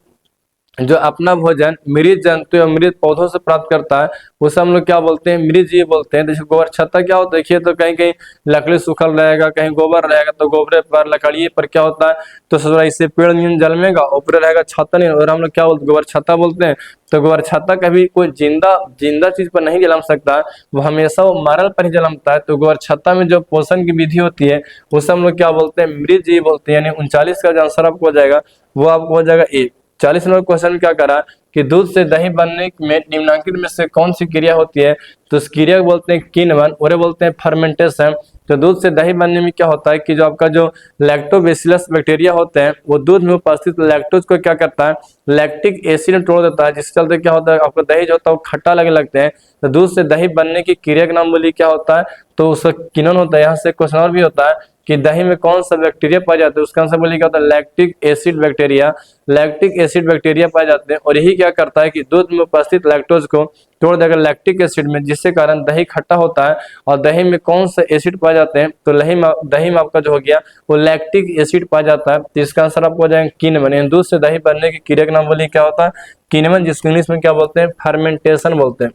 जो अपना भोजन मृत जंतु या मृत पौधों से प्राप्त करता है उसे हम लोग क्या बोलते हैं, मृत जीव बोलते हैं। जैसे गोबर छत्ता क्या होता है, देखिए तो कहीं कहीं लकड़ी सूखल रहेगा, कहीं गोबर रहेगा, तो गोबरे पर लकड़ी पर क्या होता है, तो थोड़ा इससे पेड़ नहीं जन्मेगा, ऊपर रहेगा छत्ता नहीं, और हम लोग क्या बोलते हैं, गोबर छत्ता बोलते हैं। तो गोबर छत्ता कभी कोई जिंदा जिंदा चीज पर नहीं जन्म सकता, वो हमेशा वो मरल पर ही जन्मता है। तो गोबर छत्ता में जो पोषण की विधि होती है उसे हम लोग क्या बोलते हैं, मृत जीव बोलते हैं। यानी 39 का जो आंसर आपको हो जाएगा वो आपको हो जाएगा ए। 40 नंबर क्वेश्चन में क्या करा कि दूध से दही बनने में निम्नलिखित में से कौन सी क्रिया होती है, तो उस क्रिया को बोलते हैं किण्वन और ये बोलते हैं फर्मेंटेशन। तो दूध से दही बनने में क्या होता है कि जो आपका जो लैक्टोबैसिलस बैक्टीरिया होते हैं वो दूध में उपस्थित लैक्टोज को क्या करता है, लैक्टिक एसिड में तोड़ देता है, जिसके चलते क्या होता है आपका दही जो होता है वो खट्टा लगने लगते हैं। तो दूध से दही बनने की क्रिया का नाम बोलिए क्या होता है, तो उसका किण्वन होता है। यहाँ से क्वेश्चन और भी होता है कि दही में कौन सा बैक्टीरिया पाए जाते हैं, उसका आंसर बोलिए क्या होता है, lactic acid bacteria. Lactic acid bacteria पाए जाते हैं और यही क्या करता है कि दूध में उपस्थित लैक्टोज को तोड़ देगा लैक्टिक एसिड में, जिससे कारण दही खट्टा होता है। और दही में कौन से एसिड पाए जाते हैं, तो दही में आपका जो हो गया वो लैक्टिक एसिड पाया जाता है। तो इसका आंसर आपको हो जाएगा किण्वन। दूध से दही बनने की क्रिया का नाम बोलिए क्या होता है, किण्वन, जिसको इंग्लिश में क्या बोलते हैं, फर्मेंटेशन बोलते हैं।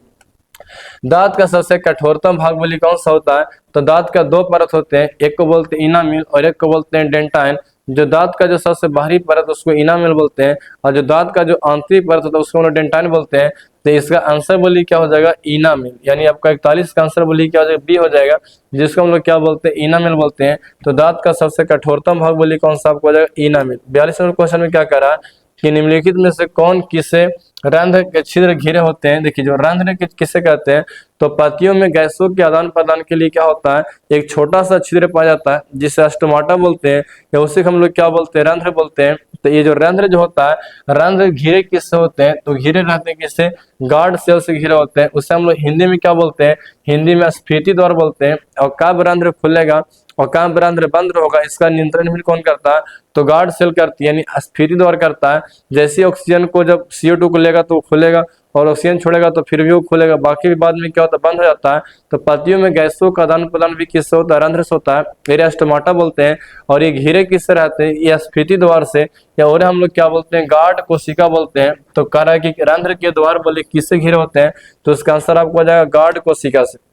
दांत का सबसे कठोरतम भाग बोली कौन सा होता है, तो दांत का दो परत होते हैं, एक को बोलते हैं इनामिल और एक को बोलते हैं डेंटाइन। जो दांत का जो सबसे बाहरी परत उसको इनामिल बोलते हैं और जो दांत का जो आंतरिक परत होता है उसको डेंटाइन बोलते हैं। तो इसका आंसर बोली क्या हो जाएगा, इनामिल। यानी आपका 41 का आंसर बोली क्या हो जाएगा, बी हो जाएगा, जिसको हम लोग क्या बोलते हैं, इनामिल बोलते हैं। तो दांत का सबसे कठोरतम भाग बोली कौन सा आपको हो जाएगा, इनामिल। 42 नंबर क्वेश्चन में क्या करा कि निम्नलिखित में से कौन किसे रंध्र के छिद्र घिरे होते हैं। देखिए जो रंध्र किसे कहते हैं, तो पत्तियों में गैसों के आदान प्रदान के लिए क्या होता है, एक छोटा सा छिद्र पाया जाता है जिसे स्टोमाटा बोलते हैं, या उसे हम लोग क्या बोलते हैं, रंध्र बोलते हैं। तो ये जो रंध्र जो होता है, रंध्र घिरे किससे होते हैं, तो घिरे रहते हैं किससे, गार्ड सेल से घिरे होते हैं। उसे हम लोग हिंदी में क्या बोलते हैं, हिंदी में स्फीति द्वार बोलते हैं। और कब रंध्र खुलेगा और कब रंध्र बंद होगा, इसका नियंत्रण भी कौन करता है, तो गार्ड सेल करती है, यानी स्फीति द्वार करता है। जैसे ऑक्सीजन को जब CO2 को लेगा तो खुलेगा और ऑक्सीजन छोड़ेगा तो फिर भी वो खुलेगा, बाकी भी बाद में क्या होता है, बंद हो जाता है। तो पत्तियों में गैसों का आदान प्रदान भी किससे होता है, रंध्र से होता है, एरिया स्टोमाटा बोलते हैं। और ये घिरे किससे रहते हैं, ये स्फीति द्वार से, या और हम लोग क्या बोलते हैं, गार्ड कोशिका बोलते हैं। तो कह रहा है कि रंध्र के द्वार बोले किससे घिरे होते हैं, तो उसका आंसर आपको हो जाएगा गार्ड कोशिका से।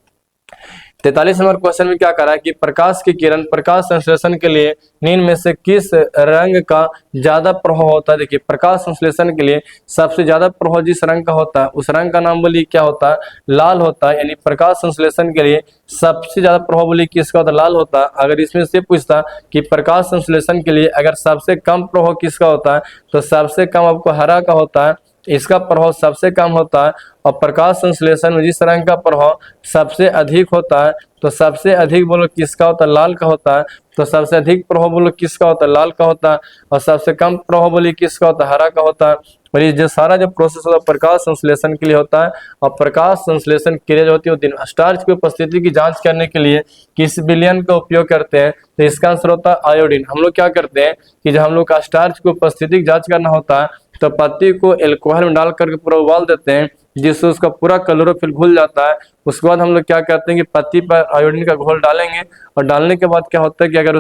43 नंबर क्वेश्चन में क्या करा है कि प्रकाश की किरण प्रकाश संश्लेषण के लिए निम्न में से किस रंग का ज्यादा प्रभाव होता है। देखिए प्रकाश संश्लेषण के लिए सबसे ज्यादा प्रभाव जिस रंग का होता है उस रंग का नाम बोलिए क्या होता है, लाल होता है। यानी प्रकाश संश्लेषण के लिए सबसे ज्यादा प्रभाव बोलिए किसका होता है, लाल होता है। अगर इसमें से पूछता कि प्रकाश संश्लेषण के लिए अगर सबसे कम प्रभाव किसका होता है, तो सबसे कम आपको हरा का होता है, इसका प्रभाव सबसे कम होता है। और प्रकाश संश्लेषण में जिस रंग का प्रभाव सबसे अधिक होता है, तो सबसे अधिक बोलो किसका होता है, लाल का होता है। तो सबसे अधिक प्रभाव बोलो किसका होता है, लाल का होता है। और सबसे कम प्रभाव बोली किसका होता है, हरा का होता है। और ये जो सारा जो प्रोसेस होता है प्रकाश संश्लेषण के लिए होता है। और प्रकाश संश्लेषण क्रिया जो होती है स्टार्च की उपस्थिति की जांच करने के लिए किस विलयन का उपयोग करते हैं, तो इसका आंसर होता है आयोडीन। हम लोग क्या करते हैं कि जब हम लोग का स्टार्च की उपस्थिति की जांच करना होता है तो पत्ती को एल्कोहल में डाल करके पूरा उबाल देते हैं, जिससे उसका पूरा क्लोरोफिल घुल जाता है। उसके बाद हम लोग क्या करते हैं कि पत्ती पर आयोडीन का घोल डालेंगे और डालने के बाद क्या होता है कि अगर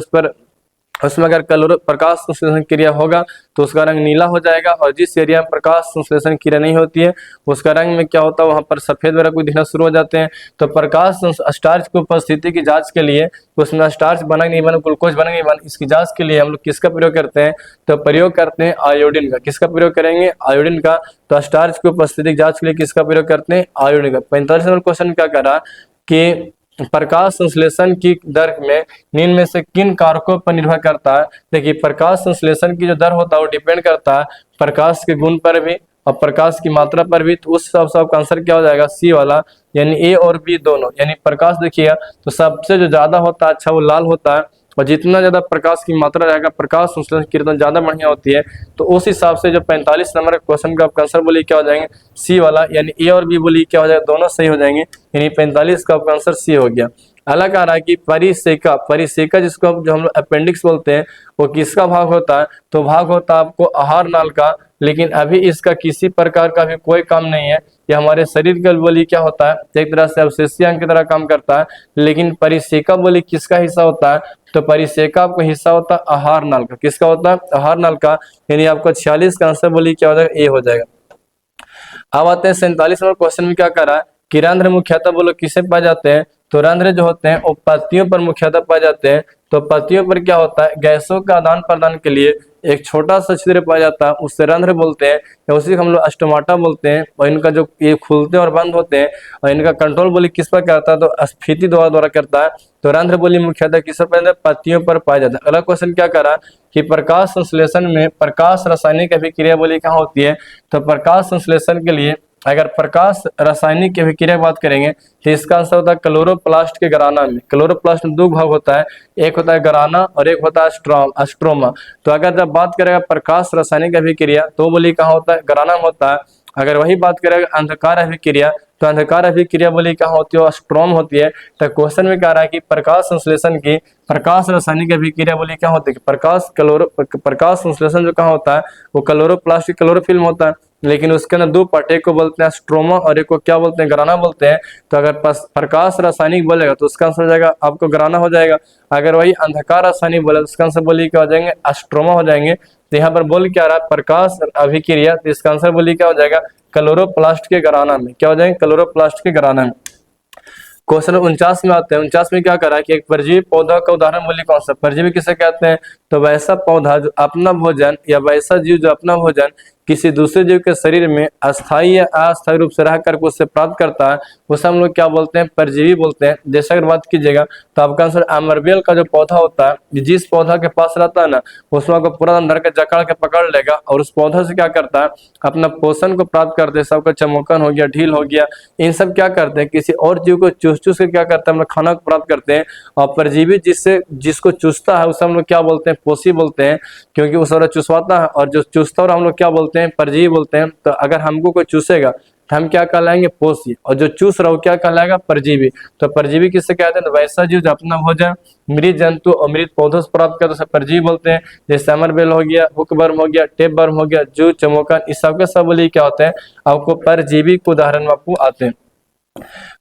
उसमें अगर प्रकाश संश्लेषण क्रिया होगा तो उसका रंग नीला हो जाएगा। और जिस एरिया में प्रकाश संश्लेषण क्रिया नहीं होती है उसका रंग में क्या होता है, वहां पर सफेद वगैरह कोई दिखना शुरू हो जाते हैं। तो प्रकाश स्टार्च की उपस्थिति की जांच के लिए उसमें स्टार्च बना नहीं बना, ग्लूकोज बना नहीं बना, इसकी जांच के लिए हम लोग किसका प्रयोग करते हैं, तो प्रयोग करते हैं आयोडीन का। किसका प्रयोग करेंगे, आयोडीन का। तो स्टार्च की उपस्थिति की जांच के लिए किसका प्रयोग करते हैं, आयोडीन का। 45 नंबर क्वेश्चन क्या करा कि प्रकाश संश्लेषण की दर में निम्न में से किन कारकों पर निर्भर करता है। देखिए प्रकाश संश्लेषण की जो दर होता है वो डिपेंड करता है प्रकाश के गुण पर भी और प्रकाश की मात्रा पर भी। तो उस हिसाब से आपका आंसर क्या हो जाएगा, सी वाला, यानी ए और बी दोनों। यानी प्रकाश देखिए तो सबसे जो ज्यादा होता है अच्छा वो लाल होता है, और जितना ज्यादा प्रकाश की मात्रा रहेगा प्रकाश संश्लेषण की किरण ज्यादा बढ़िया होती है। तो उस हिसाब से जो 45 नंबर क्वेश्चन का आपका आंसर बोलिए क्या हो जाएंगे, सी वाला, यानी ए और बी बोलिए क्या हो जाएगा, दोनों सही हो जाएंगे। यानी 45 का आपका आंसर सी हो गया। अलग आ रहा है कि परिसेका, परिसेका जिसको जो हम लोग अपेंडिक्स बोलते हैं, वो किसका भाग होता है? तो भाग होता है आपको आहार नाल का। लेकिन अभी इसका किसी प्रकार का भी कोई काम नहीं है। ये हमारे शरीर का बोली क्या होता है? एक तरह से अवशेषीय अंग की तरह काम करता है। लेकिन परिसेका बोली किसका हिस्सा होता है? तो परिसेका आपका हिस्सा होता है आहार नाल का। किसका होता है? आहार नाल का। यानी आपका 46 का आंसर बोली क्या हो जाएगा? ए हो जाएगा। अब आते हैं 47 नंबर क्वेश्चन में क्या कर रहा है कि रंध्र मुख्यतः बोलो किसे पाए जाते हैं? तो रंध्र जो होते हैं वो पत्तियों पर मुख्यतः पाए जाते हैं। तो पत्तियों पर क्या होता है? गैसों का आदान प्रदान के लिए एक छोटा सा छिद्र पाया जाता है, उससे रंध्र बोलते हैं, या उसी को हम लोग स्टोमाटा बोलते हैं। और इनका जो ये खुलते और बंद होते हैं, और इनका कंट्रोल बोली किस पर करता है? तो स्फीति द्वारा करता है। तो रंध्र बोली मुख्यतः किस पर पाया जाता है? पत्तियों पर पाया जाता है। अगला क्वेश्चन क्या करा कि प्रकाश संश्लेषण में प्रकाश रासायनिक अभिक्रिया बोली कहाँ होती है? तो प्रकाश संश्लेषण के लिए अगर प्रकाश रासायनिक की अभिक्रिया की बात करेंगे तो इसका आंसर होता है क्लोरोप्लास्ट के घराना में। क्लोरोप्लास्ट में दो भाग होता है, एक होता है घराना और एक होता है स्ट्रोमा। तो अगर जब बात करेगा प्रकाश रासायनिक अभिक्रिया तो बोली कहाँ होता है? घराना में होता है। अगर वही बात करेगा अंधकार अभिक्रिया तो अंधकार अभिक्रिया बोली कहाँ होती है? स्ट्रोम होती है। तो क्वेश्चन में कह रहा है कि प्रकाश संश्लेषण की प्रकाश रासायनिक अभिक्रिया बोली क्या होती है? प्रकाश संश्लेषण जो कहाँ होता है? वो क्लोरोप्लास्ट क्लोरोफिल्म होता है। लेकिन उसके अंदर दो पार्ट, एक को बोलते हैं स्ट्रोमा और एक को क्या बोलते हैं? घराना बोलते हैं। तो अगर प्रकाश रासायनिक बोलेगा तो उसका आंसर हो जाएगा आपको घराना हो जाएगा। अगर वही अंधकार रासायनिक बोले तो उसका आंसर बोली क्या हो जाएंगे? स्ट्रोमा हो जाएंगे। तो यहाँ पर बोल क्या रहा है? प्रकाश अभिक्रिया, तो इसका आंसर बोली क्या हो जाएगा? क्लोरोप्लास्ट के घराना में। क्या हो जाएंगे? क्लोरोप्लास्ट के घराना में। क्वेश्चन 49 में आते हैं। 49 में क्या करा है कि एक परजीवी पौधा का उदाहरण बोली कौन सा? परजीवी किसे कहते हैं? तो वैसा पौधा जो अपना भोजन या वैसा जीव जो अपना भोजन किसी दूसरे जीव के शरीर में अस्थायी या अस्थायी रूप से रह कर उससे प्राप्त करता है, उसे हम लोग क्या बोलते हैं? परजीवी बोलते हैं। जैसे अगर बात कीजिएगा तो आपका आंसर अमरबेल का जो पौधा होता है, जिस पौधा के पास रहता है ना, उसमें आपको पूरा अंदर के जकड़ के पकड़ लेगा और उस पौधा से क्या करता है? अपना पोषण को प्राप्त करते हैं। सबका चमोकन हो गया, ढील हो गया, इन सब क्या करते हैं? किसी और जीव को चूस चूस के क्या करते हैं? हम लोग खाना को प्राप्त करते हैं। और परजीवी जिसको चूसता है उसे हम लोग क्या बोलते हैं? पोषी बोलते हैं, क्योंकि उस चूसवाता है। और जो चूसता है हम लोग क्या बोलते हैं? परजीवी बोलते हैं। तो अगर हमको कोई चूसेगा तो हम क्या कहलाएंगे? पोषी। और जो चूस रहा हो क्या कहलाएगा? परजीवी। तो परजीवी किससे कहते हैं? तो वैसा जीव जो अपना भोजन मृत जंतु और मृत पौधों से प्राप्त करते हैं परजीवी बोलते हैं। जैसे अमरबेल हो गया, हुकवर्म हो गया, टेपवर्म हो गया, जू, चमोकन, इस सब के सब बोली क्या होते हैं? आपको परजीवी के उदाहरण में आपको आते हैं।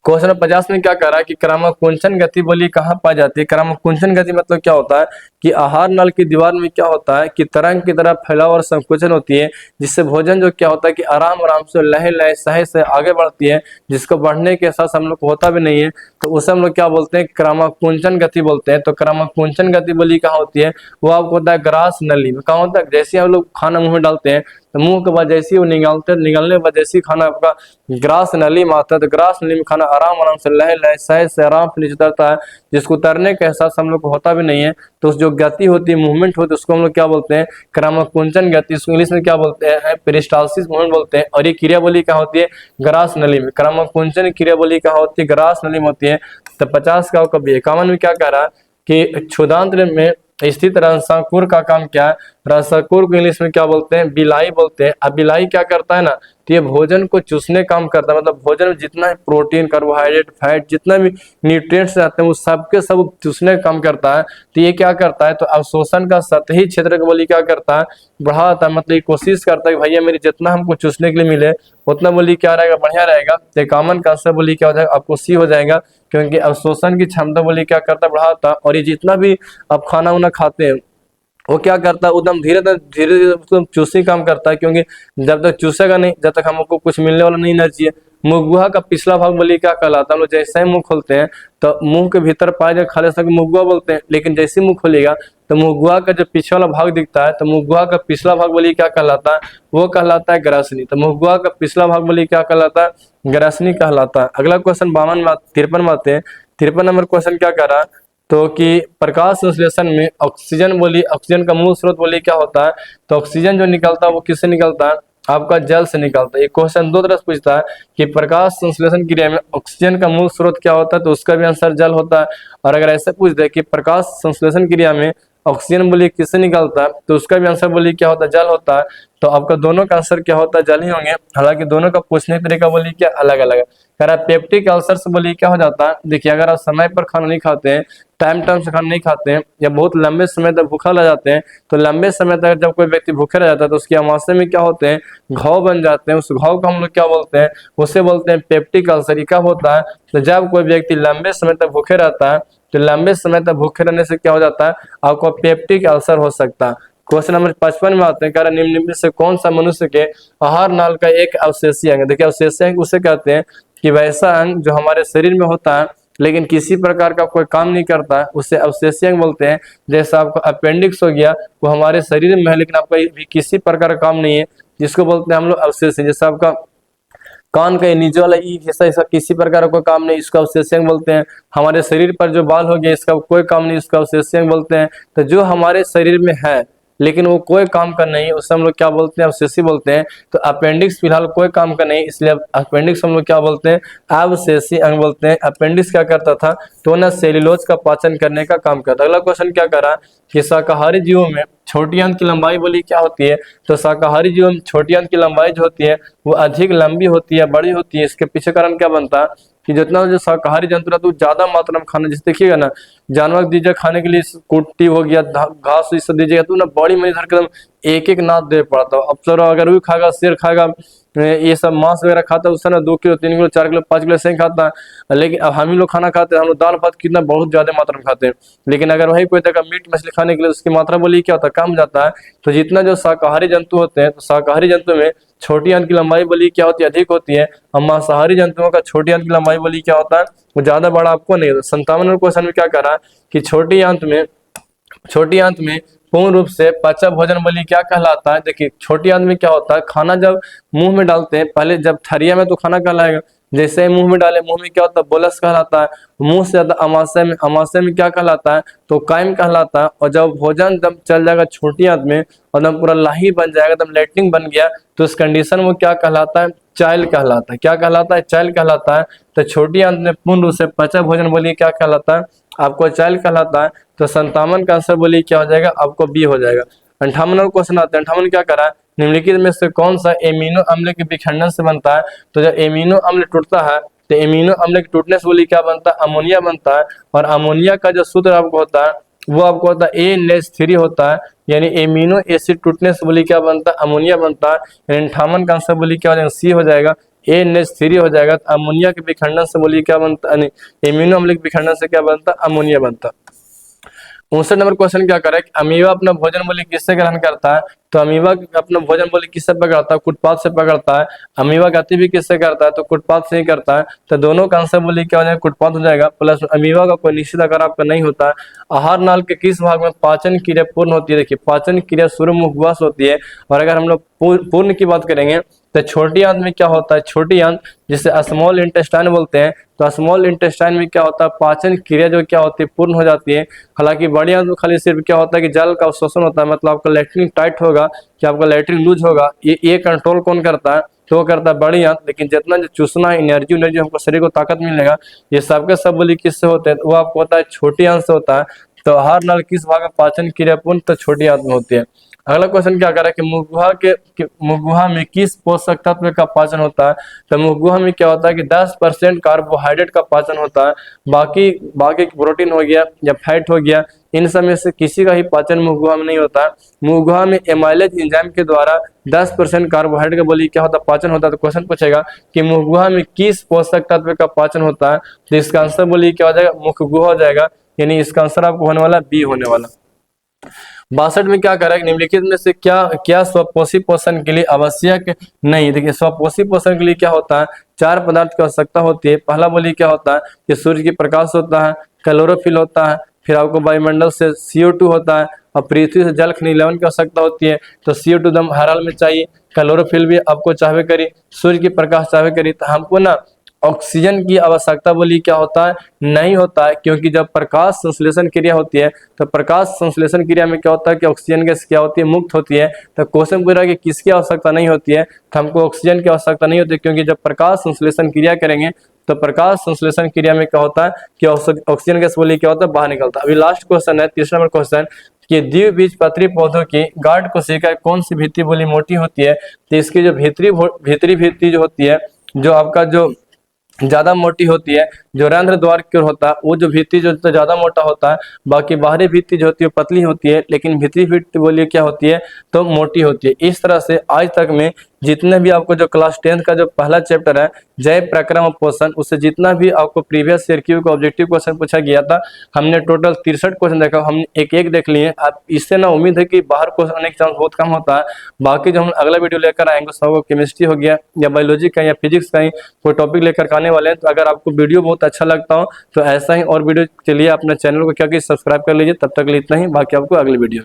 क्वेश्चन 50 में क्या कह रहा है कि क्रमकुंचन गति बोली कहाँ पाई जाती है? क्रमकुंचन गति मतलब क्या होता है कि आहार नल की दीवार में क्या होता है कि तरंग की तरह फैलाव और संकुचन होती है, जिससे भोजन जो क्या होता है कि आराम आराम से लहे लहे सहे से आगे बढ़ती है, जिसको बढ़ने के साथ हम लोग को होता भी नहीं है। तो उसे हम लोग क्या बोलते हैं? क्रमकुंचन गति बोलते हैं। तो क्रमकुंचन गति बोली कहाँ होती है? वो आपको होता है ग्रास नली में। कहाँ होता है? जैसे हम लोग खाना मुंह में डालते हैं तो मुंह के बाद जैसे ही वो निगलने के बाद जैसे ही खाना आपका ग्रास नली में आता है, तो ग्रास नली में खाना आराम आराम से लहे लहे सहे से आराम से नीचे उतरता है, जिसको उतरने का एहसास हम लोग को होता भी नहीं है। तो उस जो गति होती है, मूवमेंट होती है, उसको हम लोग क्या बोलते हैं? क्रमकुंचन गति। इसको इंग्लिश में क्या बोलते हैं? पेरिस्टालसिस मूवमेंट बोलते हैं। और ये क्रिया बोली क्या होती है? ग्रास नली में। क्रमकुंचन क्रिया बोली क्या होती है? ग्रास नली में होती है। तो 50 का कभी 51 में क्या कह रहा है कि क्षुदांत्र में स्थित रसाकुर का काम क्या है? रसाकुर को इंग्लिश में क्या बोलते हैं? बिलाई बोलते हैं। अब बिलाई क्या करता है ना, तो ये भोजन को चूसने काम करता है। मतलब भोजन में जितना प्रोटीन, कार्बोहाइड्रेट, फैट, जितना भी न्यूट्रिएंट्स रहते हैं वो सबके सब चूसने का काम करता है। तो ये क्या करता है? तो अवशोषण का सतही क्षेत्र को बोली क्या करता है? बढ़ाता है। मतलब ये कोशिश करता है कि भैया मेरी जितना हमको चूसने के लिए मिले उतना बोली क्या रहेगा? बढ़िया रहेगा। तो कॉमन का आंसर बोली क्या हो जाएगा? आपको सी हो जाएगा, क्योंकि अवशोषण की क्षमता बोली क्या करता है? बढ़ाता। और ये जितना भी आप खाना उना खाते हैं वो क्या करता है? एकदम धीरे धीरे चूसी काम करता है, क्योंकि जब तक चूसेगा नहीं, जब तक हमको कुछ मिलने वाला नहीं ना चाहिए। मुगुहा का पिछला भाग बोली क्या कहलाता है? हम लोग जैसे ही मुंह खोलते हैं तो मुंह के भीतर पाए जाए खाले से मुगुआ बोलते हैं, लेकिन जैसे मुंह खोलेगा तो मुगुआ का जो पीछे वाला भाग दिखता है, तो मुगुआ का पिछला भाग बोली क्या कहलाता है? वो कहलाता है ग्रासनी। तो मुगुआ का पिछला भाग बोली क्या कहलाता है? ग्रासनी कहलाता है। अगला क्वेश्चन 53 में आते हैं। 53 नंबर क्वेश्चन क्या कह रहा है? तो कि प्रकाश संश्लेषण में ऑक्सीजन बोली, ऑक्सीजन का मूल स्रोत बोली क्या होता है? तो ऑक्सीजन जो निकलता है वो किससे निकलता है? आपका जल से निकलता है। ये क्वेश्चन दो तरह से पूछता है कि प्रकाश संश्लेषण क्रिया में ऑक्सीजन का मूल स्रोत क्या होता है? तो उसका भी आंसर जल होता है। और अगर ऐसे पूछ दे कि प्रकाश संश्लेषण क्रिया में ऑक्सीजन बोलिए किससे निकलता है, तो उसका भी आंसर बोलिए क्या होता है, जल होता है। तो आपका दोनों का आंसर क्या होता है, जल ही होंगे। हालांकि दोनों का पूछने का तरीका बोलिए क्या अलग अलग है। कह रहा है पेप्टिक अल्सर से बोलिए क्या हो जाता है, देखिए अगर आप समय पर खाना नहीं खाते हैं, टाइम टाइम से खाना नहीं खाते हैं, या बहुत लंबे समय तक भूखा रह जाते हैं, तो लंबे समय तक जब कोई व्यक्ति भूखे रह जाता है तो उसके अमाशय में क्या होते हैं, घाव बन जाते हैं। उस घाव को हम लोग क्या बोलते हैं, उसे बोलते हैं पेप्टिक अल्सर। क्या होता है, तो जब कोई व्यक्ति लंबे समय तक भूखे रहता है, तो लंबे समय तक भूखे रहने से क्या हो जाता है, आपको पेप्टिक अल्सर हो सकता है। क्वेश्चन नंबर 55 में आते हैं, कह रहा निम्न में से कौन सा मनुष्य के आहार नाल का एक अवशेषीय अंग। देखिए अवशेषीय अंग उसे कहते हैं कि वैसा अंग जो हमारे शरीर में होता है लेकिन किसी प्रकार का कोई काम नहीं करता है, उसे अवशेषीय अंग बोलते हैं। जैसा आपका अपेंडिक्स हो गया, वो हमारे शरीर में है लेकिन आपका भी किसी प्रकार का काम नहीं है, जिसको बोलते हैं हम लोग अवशेषीय। जैसे आपका कान का नीचे वाला ई हिस्सा, इसका किसी प्रकार का कोई काम नहीं, इसका अवशेषीय अंग बोलते हैं। हमारे शरीर पर जो बाल हो गया, इसका कोई काम नहीं, इसका अवशेषीय अंग बोलते हैं। तो जो हमारे शरीर में है लेकिन वो कोई काम का नहीं, उसे हम लोग क्या बोलते हैं, अवशेषी बोलते हैं। तो अपेंडिक्स फिलहाल कोई काम का नहीं, इसलिए अपेंडिक्स हम लोग क्या बोलते हैं, अवशेषी अंग बोलते हैं। अपेंडिक्स क्या करता था, तो ना सेल्यूलोज का पाचन करने का काम करता। अगला क्वेश्चन क्या करा कि शाकाहारी जीवों में छोटी अंत की लंबाई बोली क्या होती है, तो शाकाहारी जीवों में छोटी अंत की लंबाई जो होती है वो अधिक लंबी होती है, बड़ी होती है। इसके पीछे कारण क्या बनता है कि जितना जो शाकाहारी जंतु रहता है वो ज्यादा मात्रा में खाना, जैसे देखिएगा ना, जानवर दीजिए खाने के लिए, कुट्टी हो गया, घास ये सब दीजिएगा तो ना बड़ी मनी धर के एक एक नाद दे पड़ता है। अब चलो अगर वो खाएगा, शेर खाएगा, ये सब मांस वगैरह खाता है, उससे ना 2 किलो 3 किलो 4 किलो 5 किलो से ही खाता है। लेकिन अब हम ही लोग खाना खाते हैं, हम लोग दाल भात कितना बहुत ज्यादा मात्रा में खाते हैं, लेकिन अगर वही कोई जगह मीट मछली खाने के लिए उसकी मात्रा बोली क्या होता है, कम जाता है। तो जितना जो शाकाहारी जंतु होते हैं, तो शाकाहारी जंतु में छोटी अंत की लंबाई बोली क्या होती है, अधिक होती है। और मांसाहारी जंतुओं का छोटी अंत की लंबाई बोली क्या होता है, वो ज्यादा बड़ा आपको नहीं होता। 57 क्वेश्चन में क्या करा कि छोटी अंत में पूर्ण रूप से पचा भोजन बोली क्या कहलाता है। देखिए छोटी अंत में क्या होता है, खाना जब मुंह में डालते हैं, पहले जब थरिया में तो खाना कहलाएगा, जैसे ही मुंह में डाले, मुंह में क्या होता है, बोलस कहलाता है। मुंह से ज्यादा अमाशय में क्या कहलाता है, तो कायम कहलाता है। और जब भोजन जब चल जाएगा छोटी अंत में और एकदम पूरा लाही बन जाएगा, एकदम लेटरिन बन गया, तो इस कंडीशन में क्या कहलाता है, चाइल कहलाता है। क्या कहलाता है, चाइल कहलाता है। तो छोटी अंत में पूर्ण रूप से पचा भोजन बोलिए क्या कहलाता है, आपको चाइल कहलाता है। तो 57 का आंसर बोलिए क्या हो जाएगा, आपको बी हो जाएगा। 58 क्वेश्चन आता है, 58 क्या करा, निम्नलिखित में से कौन सा एमिनो अम्ल के विखंडन से बनता है। तो जब एमिनो अम्ल टूटता है, तो एमिनो अम्ल के टूटने से बोलिए क्या बनता है, अमोनिया बनता है। और अमोनिया का जो सूत्र आपको होता है वो आपको होता है ANH3 होता है, यानी एमिनो एसिड टूटने से बोलिए क्या बनता है, अमोनिया बनता है। 58 का आंसर बोलिए क्या हो जाएगा, सी हो जाएगा, ANH3 हो जाएगा। तो अमोनिया के विखंडन से बोलिए क्या बनता है, एमिनो अम्ल के विखंडन से क्या बनता है, अमोनिया बनता है। 59 नंबर क्वेश्चन क्या करे, अमीबा अपना भोजन बोली किससे ग्रहण करता है। तो अमीबा अपना भोजन बोली किससे पकड़ता है, कुटपाथ से पकड़ता है। अमीबा गति भी किससे करता है, तो कुटपाथ से ही करता है। तो दोनों का आंसर बोली क्या हो जाएगा, कुटपाथ हो जाएगा। प्लस अमीबा का कोई निश्चित आकार आपका नहीं होता है। आहार नाल के किस भाग में पाचन क्रिया पूर्ण होती है। देखिए पाचन क्रिया सूर्य मुखवास होती है। और अगर हम लोग पूर्ण की बात करेंगे तो छोटी आंत में क्या होता है, छोटी आंत जिसे स्मॉल इंटेस्टाइन बोलते हैं, तो स्मॉल इंटेस्टाइन में क्या होता है, पाचन क्रिया जो क्या होती है, पूर्ण हो जाती है। हालांकि बड़ी आंत में खाली सिर्फ क्या होता है कि जल का अवशोषण होता है, मतलब आपका लैट्रिन टाइट होगा कि आपका लैट्रिन लूज होगा, ये कंट्रोल कौन करता है, तो वो करता है बड़ी आंत। लेकिन जितना जो चूसना है, एनर्जी हमको शरीर को ताकत मिलेगा, ये सबके सब बोली किससे होते हैं, वो आपको होता है छोटी आंत से होता है। तो आहार नाल किस भाग में पाचन क्रिया पूर्ण, तो छोटी आंत में होती है। अगला क्वेश्चन क्या कर रहा है कि मुखगुहा में किस पोषक तत्व का पाचन होता है। तो मुखगुहा में क्या होता है कि 10% कार्बोहाइड्रेट का पाचन होता है, बाकी प्रोटीन हो गया या फैट हो गया, इन सब में से किसी का ही पाचन मुखगुहा में नहीं होता। मुखगुहा में एमाइलेज एंजाइम के द्वारा 10% कार्बोहाइड्रेट का बोली क्या होता है, पाचन होता है। तो क्वेश्चन पूछेगा कि मुखगुहा में किस पोषक तत्व का पाचन होता है, तो इसका आंसर बोली क्या हो जाएगा, मुखगुहा हो जाएगा, यानी इसका आंसर आपको होने वाला बी होने वाला। 62 में क्या करेगा, निम्नलिखित में से क्या स्वपोषी पोषण के लिए आवश्यक नहीं। देखिए स्वपोषी पोषण के लिए क्या होता है, 4 पदार्थ की आवश्यकता होती है। पहला बोली क्या होता है कि सूर्य की प्रकाश होता है, क्लोरोफिल होता है, फिर आपको वायुमंडल से CO2 होता है, और पृथ्वी से जल खनिज लवण की आवश्यकता होती है। तो CO2 एकदम हर हाल में चाहिए, क्लोरोफिल भी आपको चाहे करी, सूर्य की प्रकाश चाहे करी। तो हमको ना ऑक्सीजन की आवश्यकता बोली क्या होता है, नहीं होता है, क्योंकि जब प्रकाश संश्लेषण क्रिया होती है तो प्रकाश संश्लेषण क्रिया में क्या होता है कि ऑक्सीजन गैस क्या होती है, मुक्त होती है। तो क्वेश्चन पूरा कि किसकी आवश्यकता नहीं होती है, तो हमको ऑक्सीजन की आवश्यकता नहीं होती है, क्योंकि जब प्रकाश संश्लेषण क्रिया करेंगे तो प्रकाश संश्लेषण क्रिया में क्या होता है कि ऑक्सीजन गैस बोली क्या होता है, बाहर निकलता है। अभी लास्ट क्वेश्चन है 30 नंबर क्वेश्चन, कि द्विबीजपत्री पौधों की गाढ़ कोशिका कौन सी भित्ति बोली मोटी होती है, तो इसकी जो भीतरी भित्ति जो होती है, जो आपका जो ज्यादा मोटी होती है, जो रंध्र द्वार की ओर होता है वो जो भित्ति जो तो ज्यादा मोटा होता है, बाकी बाहरी भित्ति जो होती है पतली होती है, लेकिन भीतरी भित्ति बोलिए क्या होती है तो मोटी होती है। इस तरह से आज तक में जितने भी आपको जो क्लास 10th का जो पहला चैप्टर है जैव प्रक्रम और पोषण, उससे जितना भी आपको प्रीवियस ईयर क्यू का ऑब्जेक्टिव क्वेश्चन पूछा गया था, हमने टोटल 63 क्वेश्चन देखा, हमने एक एक देख लिए। अब इससे ना उम्मीद है कि बाहर क्वेश्चन आने के चांस बहुत कम होता है। बाकी जो हम अगला वीडियो लेकर आएंगे सब केमिस्ट्री हो गया या बायोलॉजी का या फिजिक्स का ही कोई टॉपिक लेकर आने वाले हैं। तो अगर आपको वीडियो बहुत अच्छा लगता हो तो ऐसा ही और वीडियो के लिए अपने चैनल को क्या कि सब्सक्राइब कर लीजिए। तब तक के लिए इतना ही, बाकी आपको अगली वीडियो